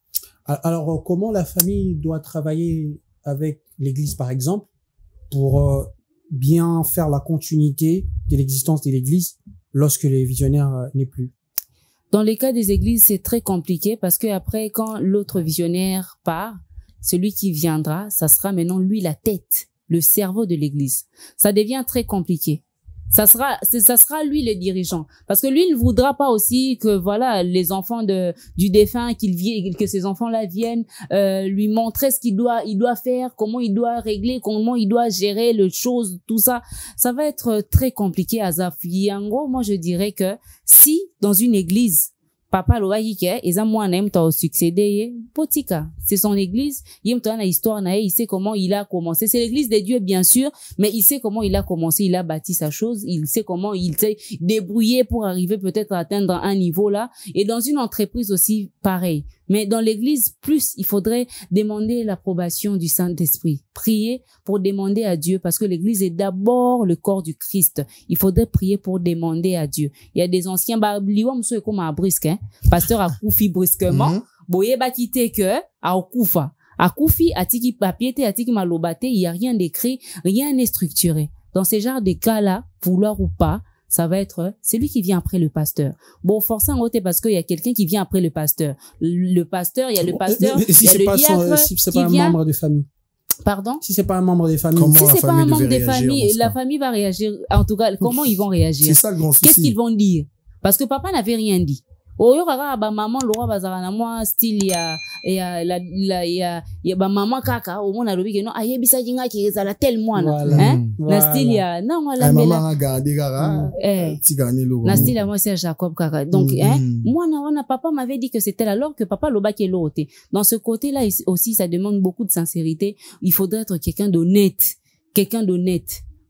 Alors, comment la famille doit travailler avec l'église, par exemple, pour bien faire la continuité de l'existence de l'église lorsque les visionnaires n'est plus? Dans les cas des églises, c'est très compliqué parce que après, quand l'autre visionnaire part, celui qui viendra, ça sera maintenant lui la tête, le cerveau de l'église. Ça devient très compliqué. Ça sera lui le dirigeant. Parce que lui, il ne voudra pas aussi que, voilà, les enfants du défunt, que ces enfants-là viennent, lui montrer ce qu'il doit faire, comment il doit régler, comment il doit gérer les choses, tout ça. Ça va être très compliqué à Zafi. En gros, moi, je dirais que si, dans une église, papa lo wahike eza mwana mta succéder potika, c'est son église, yemta na histoire na il sait comment il a commencé, c'est l'église de Dieu bien sûr, mais il sait comment il a commencé, il a bâti sa chose, il sait comment il s'est débrouillé pour arriver peut-être à atteindre un niveau là, et dans une entreprise aussi pareil. Mais dans l'église, plus, il faudrait demander l'approbation du Saint-Esprit. Prier pour demander à Dieu, parce que l'église est d'abord le corps du Christ. Il faudrait prier pour demander à Dieu. Il y a des anciens, comme à brusque, pasteur a koufi brusquement, boye ba quitté que, a koufa. A koufi, atiki papiete, atiki malobate, il y a rien d'écrit, rien n'est structuré. Dans ces genres de cas-là, vouloir ou pas, ça va être celui qui vient après le pasteur. Bon, forcément, parce qu'il y a quelqu'un qui vient après le pasteur. Le pasteur, il y a le pasteur, si il y a le diacre si c'est pas un membre de famille. Pardon? Si c'est pas un membre des familles. Si c'est pas un membre des familles, la famille va réagir. En tout cas, comment ils vont réagir? C'est ça le grand souci. Qu'est-ce qu'ils vont dire? Parce que papa n'avait rien dit. Oyo kaka ba maman lora bazara na moi style ya ba maman kaka o mona lobi ke no ayebisa jinga ki ezala tel mwana na style ya na ngala maman garder kaka tigani lo na style ya moi c'est Jacob kaka donc mwana papa m'avait dit que c'était alors que papa loba ke l'autre. Dans ce côté là aussi ça demande beaucoup de sincérité. Il faudrait être quelqu'un d'honnête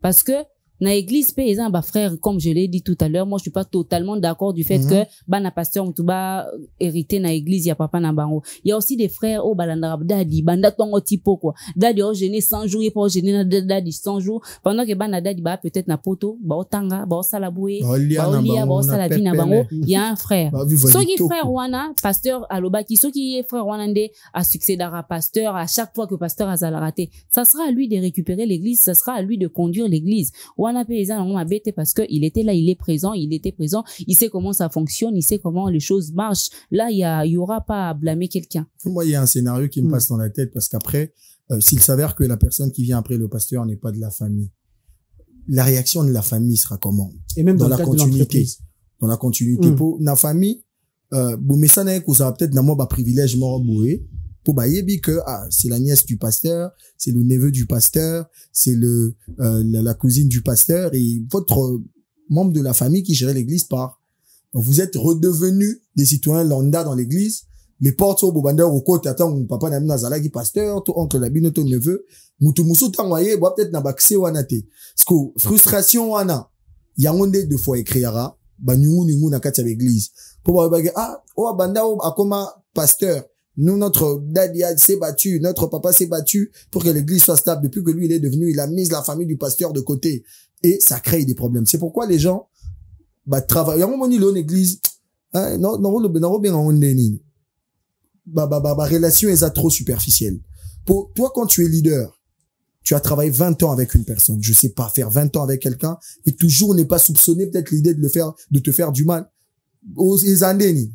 parce que na église paysan ba frère, comme je l'ai dit tout à l'heure, moi je suis pas totalement d'accord du fait que na pasteur mutuba hérité na église ya papa na bango. Il y a aussi des frères au balanda dadi banda tongo tipo quoi. Dadi au jeûner 100 jours et pas jeûner na dadi 100 jours pendant que bana dadi ba peut-être na poto ba otanga ba salaboué ba sala vie na bango. Il y a un frère. Ceux qui frère wana pasteur aloba qui ceux qui est frère wana ndé a succédera pasteur à chaque fois que pasteur a raté. Ça sera à lui de récupérer l'église, ça sera à lui de conduire l'église. Wana paysan on m'a bêté parce que il était là, il était présent, il sait comment ça fonctionne, il sait comment les choses marchent. Là, il y aura pas à blâmer quelqu'un. Moi, il y a un scénario qui me passe dans la tête parce qu'après, s'il s'avère que la personne qui vient après le pasteur n'est pas de la famille, la réaction de la famille sera comment? Et même dans la continuité. Dans la continuité. Pour la famille, mais ça n'est que ça va peut-être dans moi, privilège, moi, boué. Pour bayebi que c'est la nièce du pasteur, c'est le neveu du pasteur, c'est la cousine du pasteur et votre membre de la famille qui gérait l'église part. Donc vous êtes redevenus des citoyens lambda dans l'église. Les portes au bobanda au côté attends papa na nazala qui pasteur, ton oncle la bino ton neveu, mutu musu tangoye bois peut-être na bakse wanate. Parce que frustration wana yangonde de fois écrira ba nyungu na kati ya l'église. Pour ba o banda o akoma pasteur. Nous, notre daddy s'est battu, notre papa s'est battu pour que l'église soit stable. Depuis que lui, il est devenu, il a mis la famille du pasteur de côté. Et ça crée des problèmes. C'est pourquoi les gens, travaillent. L'église, relation est trop superficielle. Pour toi, quand tu es leader, tu as travaillé 20 ans avec une personne. Je sais pas, faire 20 ans avec quelqu'un et toujours n'est pas soupçonné peut-être l'idée de te faire du mal. Aux années,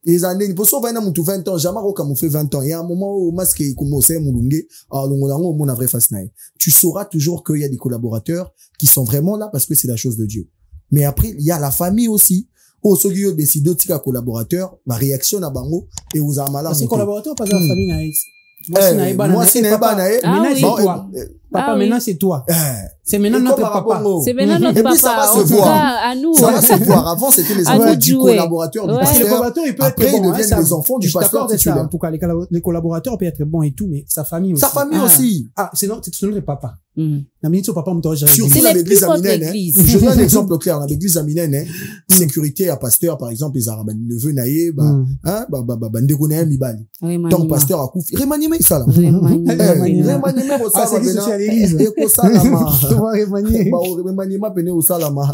les années, pour ça, 20 ans, jamais comme on fait 20 ans. Il y a un moment où masque commence à moulunguer, mon vrai face naï. Tu sauras toujours qu'il y a des collaborateurs qui sont vraiment là parce que c'est la chose de Dieu. Mais après, il y a la famille aussi. Ceux qui ont décidé de tirer collaborateur, la réaction à bango et aux amala. Parce que collaborateur, pas de la famille naïs. Moi, c'est naïs. Papa, Ah, maintenant, oui. c'est toi. C'est Et maintenant notre comme papa. Arabongo. C'est maintenant notre Et puis, papa. ça va En se tout voir. cas, à nous. Ça va se voir. Avant, c'était les À enfants nous du de jouer. collaborateur du Ouais. Parce que les pasteur. collaborateurs, ils peuvent Après, être ils bons. deviennent ça, les enfants du je suis pasteur d'accord avec ça. titulaire. En tout cas, les collaborateurs peuvent être bons et tout, mais sa famille aussi. Sa famille aussi. Ah, c'est notre papa. Mhm. La minute, son papa, on t'aurait jamais Surtout dit. C'est dans les l'église plus fortes Aminen, églises. Je donne un exemple clair. Dans l'église Aminen, sécurité à pasteur, par exemple, les arabes, neveu naïe, ndeko naïe mibali. Donc, pasteur a koufi. Remaniement, ça, là. Remaniement, au Ah, c'est qui salama. à l'église? Et au salama. On va remanier. Bah, au remaniement, pene au salama.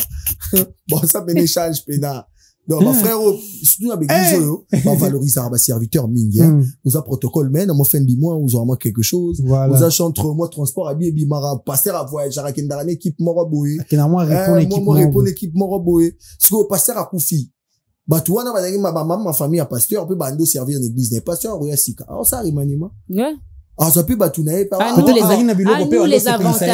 Bon, ça, pene change, pena. Donc, ma frère, surtout dans l'église, on valorise les serviteurs mingi, Vous avez protocole, mais dans mon fin du mois, vous aurez quelque chose. Voilà. Vous achetez entre moi, transport, habillé, bimara, pasteur à voyage, à une équipe moroboé. Finalement, Répond équipe moroboé. Ce que pasteur a koufi. Bah, tu vois, ma famille a pasteur, peut bando servir en église, des pasteurs, ouais, sika. Alors, ça, remaniement. Ouais. Ah, ça peut batouner par À nous les avantages.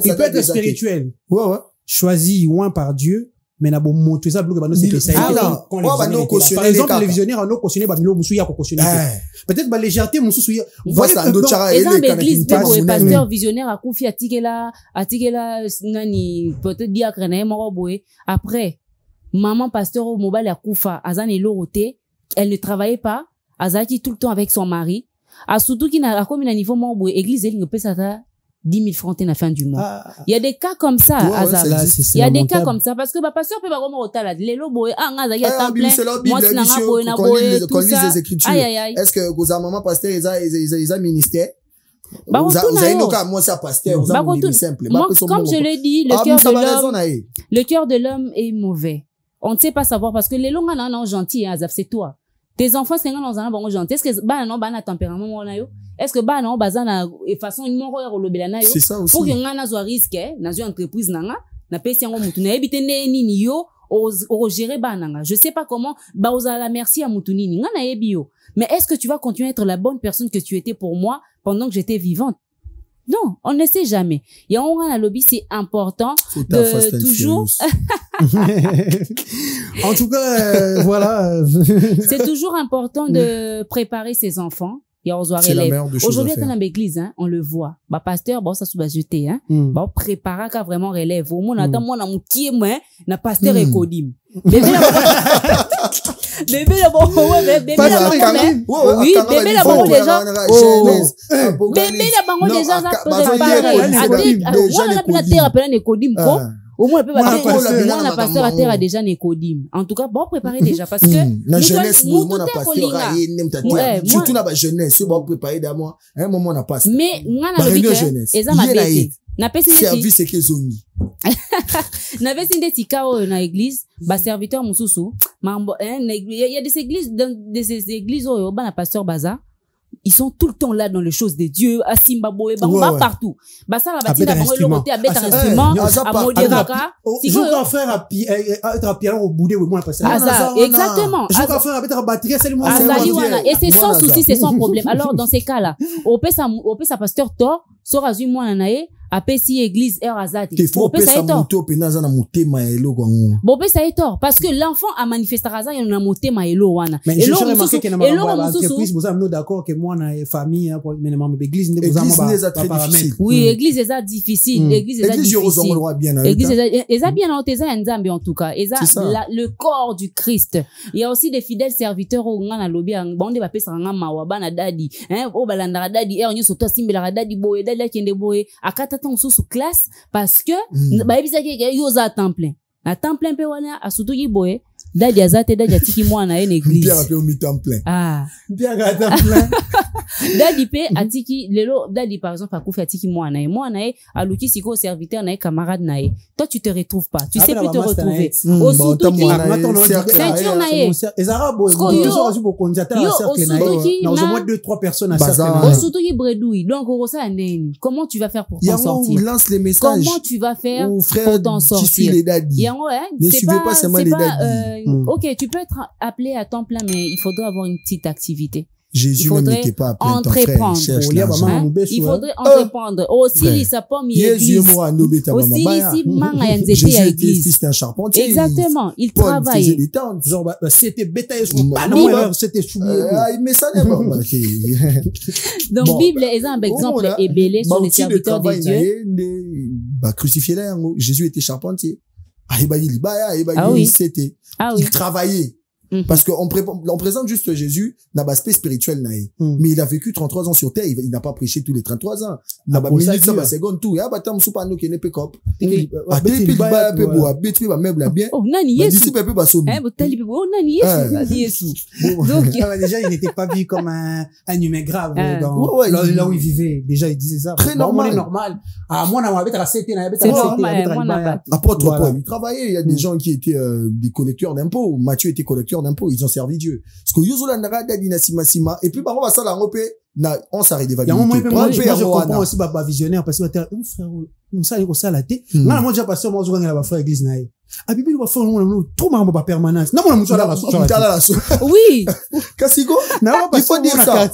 Il peut être spirituel. Ouais, ouais. Choisi loin par Dieu, mais na bon moto ça bloque bando c'est ça. Par exemple, les visionnaires en ont cautionné ba milo musu ya ko cautionner. Peut-être ba légèreté musu ya. Voyez ça ndo chara ele kana église pour pasteur visionnaire a confié atikela nani peut-être diacre na moko boye après maman pasteur au mobile a kufa azane loroté, elle ne travaillait pas, azaki tout le temps avec son mari. A surtout qui n'a comme un niveau moko boye église elle ne peut ça 10 000 francs à la fin du mois. Il y a des cas comme ça, il y a des cas comme ça, parce que, bah, pasteur peut pas vraiment au les lots, il y a temps plein, moi, c'est qu'on lise les Écritures. Est-ce que, vous avez maman pasteur, ils ont ministère? Vous avez nos cas, moi, c'est pasteur, vous avez simple. Comme je l'ai dit, le cœur de l'homme est mauvais. On ne sait pas savoir, parce que les longs, non, gentils, c'est toi. Tes enfants, c'est dans un bon gentil. Est-ce que, bah, non, bah, na tempérament, est-ce que bah non bazana façon une mort lobela na yo pour que ngana zo risque na zo entreprise nanga na pesi yango mutu na ebite nini yo o gérer bananga je sais pas comment ba oza la merci à mutu nini ngana yebi yo mais est-ce que tu vas continuer à être la bonne personne que tu étais pour moi pendant que j'étais vivante? Non, on ne sait jamais. Il y a un lobby, c'est important de toujours. En tout cas, voilà. C'est toujours important de préparer ses enfants. C'est la meilleure des choses. Aujourd'hui, dans l'église, on le voit. Bah, pasteur, bon, ça, sous jeté, Bah, préparer qu'à vraiment relève. Au moins, attends, moi, na moukié, moi, na pasteur et kodim. Bébé, là, bon, ouais, bébé, là, bon, oui, bébé, là, bon, déjà, bébé, là, bon, déjà, ça, préparer. On a la terre, appelé les kodim, quoi. Au moins, la pasteur à terre a déjà Nécodim. En tout cas, bon, préparer déjà, parce que, la jeunesse, moi, la pasteur a surtout la jeunesse, si bon, préparer d'abord, un moment, on a pas. Mais, on a le jeunesse. Service et qu'ils n'avait pas des tikao na église, ba serviteur mususu, il y a des églises, des églises où il y a pasteur baza. Ils sont tout le temps là dans les choses de Dieu, à Zimbabwe, partout. Bah, ça, la bâtisse, à le côté, à bête instrument, à Modiraka. Si je veux faire à piano au bout de moi, exactement. Je veux faire à bête à batterie, c'est le moins. Et c'est sans souci, c'est sans problème. Alors, dans ces cas-là, au sa pasteur tort, sera du moins naé, après si église est azati. Bon, ça est tort. Parce que l'enfant a manifesté raza, il a monté ma elo wana. Mais je suis remarqué qu'il y a une vous avez d'accord que moi, na famille, mais l'église n'est pas difficile. Oui, église est difficile. Église est difficile. Église est bien en tout cas. Le corps du Christ. Il y a aussi des fidèles serviteurs au ngana lobby, bon, des papés sanga mawa, bana dadi, au balandara dadi, nyo soto simbela dadi boye, dadi kende boye, akata sous classe parce que bah yo za temps plein à temps plein pe wana asutu yiboye dadi azate dadi atiki mwana na église bien pe mi temps plein bien à temps plein dadi pe atiki lelo dadi par exemple akufa atiki mwana aluki siko serviteur na camarade na toi tu te retrouves pas tu sais plus te retrouver au surtout qui ceinture na les arabes ils ont reçu beaucoup de cercle na au moins 2-3 personnes à cercle au surtout qui bredouille donc rosa ndeni comment tu vas faire pour t'en sortir lance les messages comment tu vas faire pour t'en sortir ne suivez pas seulement les dadis ok tu peux être appelé à temps plein mais il faudra avoir une petite activité. Jésus même n'était pas à plein temps, frère. entreprendre. Il cherche Il y a l'argent. maman, Il faudrait entreprendre. Aussi, Ouais. les sapons, Jésus l'église. moi no beta mama Aussi, baya. ici, manga ya nzete Jésus ya était église. fils d'un charpentier. Exactement. Il Paul faisait travaille. des tentes. Genre, c'était bêta et Mm. pas non, alors, c'était soulié. Mais ça n'est pas. Ok. Donc, Bon. Bible est un exemple Voilà. ébélé sur les Bauti de serviteurs de travail Dieu. crucifié là, Jésus était charpentier. Ah oui. c'était. Ah oui. Il travaillait. Mhm. Parce qu'on présente juste Jésus dans l'aspect spirituel, mais il a vécu 33 ans sur terre, il n'a pas prêché tous les 33 ans. Il n'a pas mis ça, seconde tout. Ah, bah, tam, soupa, no, qui n'est pas cop. Oui. Ah, depuis, bah, peu bois, bétui, bah, meuble, bien. Oh, nani Bah, Yesu. d'ici, bah, peu, bah, sobi. Oh, nani Yesu. Nani Yesu. Donc, Déjà, il n'était pas vu comme un humain grave Ouais, là où il vivait. Déjà, il disait ça. Très normal. Normal. Ah, moi, on avait la CT, c'est normal, moi, n'a pas. Apôtre Voilà. Paul, il travaillait. Il y a des gens qui étaient des collecteurs d'impôts. Matthieu était collecteur d'impôts. Ils ont servi Dieu. Parce que Yozola Narada Dinasima Sima. Et puis, par contre, ça, la repé, on s'arrête des Il y a un moment, validité. moi, je comprends aussi, bah, visionnaire, parce que, frère, on s'arrête au salaté. Là, moi, déjà, passé, moi, je gagne la frère église, naïe. Ah, bibi, on va faire, trop marrant, pas permanence. Non, moi, on la Oui. Kassigo? il faut dire ça.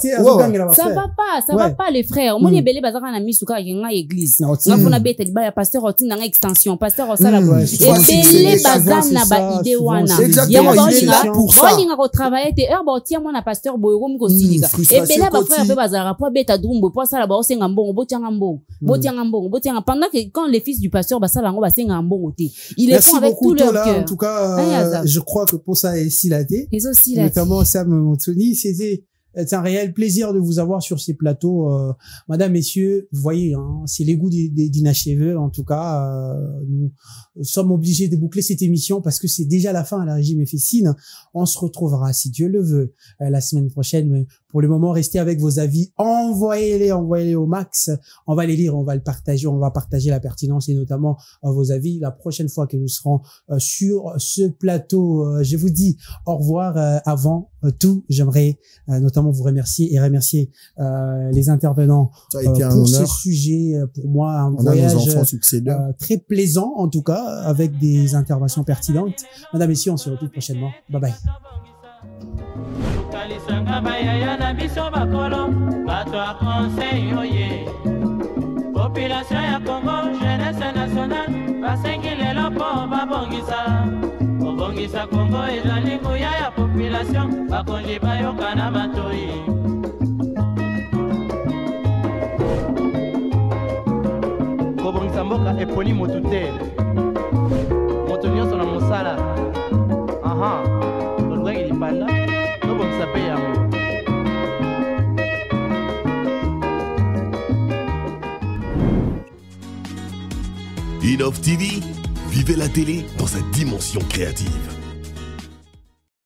Ça va pas, les frères. Moi, les belés, bazar, na misuka, y'a église. Nga funa bete, ya pasteur, oti, na extension, pasteur, osala, et belé, bazar, na ba idée, wana. Exactement, il est là pour ça. Olinga, ko travailler, te, bon, tiens, moi, na pasteur, boyo, miko siliga. Et belé, ba frère, be bazar, po, beta, drumbo, po, sala, ba, osenga mbongo, botianga mbongo, botianga, pendant que, quand les fils du pasteur, ba, sala, ngo, ba, senga mbongo, te. Il est avec tout leur cœur. En tout cas, je crois que pour ça est silaté. Notamment Sam Motsoni, c'était un réel plaisir de vous avoir sur ces plateaux, madame, messieurs. Vous voyez, hein, c'est les goûts d'inacheveux. En tout cas, nous sommes obligés de boucler cette émission parce que c'est déjà la fin à la régie Méfessine. On se retrouvera, si Dieu le veut, la semaine prochaine. Mais pour le moment, restez avec vos avis. Envoyez-les au max. On va les lire, on va le partager, on va partager la pertinence et notamment vos avis. La prochaine fois que nous serons sur ce plateau, je vous dis au revoir. Avant tout, j'aimerais notamment vous remercier et remercier les intervenants pour ce sujet. Pour moi, un voyage très plaisant, en tout cas, avec des interventions pertinentes. Madame, messieurs, on se retrouve prochainement. Bye bye. Population ya Congo, jeunesse nationale, basengi lelo po babongisa. Obongisa Congo ezali nguya ya population, bakonzi bayoka na matoi. Kobongisa mboka eponi motu te. Moto nyonso na mosala. Aha, olukaki lipanda, tobongisa pe yango. Innov TV, vivez la télé dans sa dimension créative.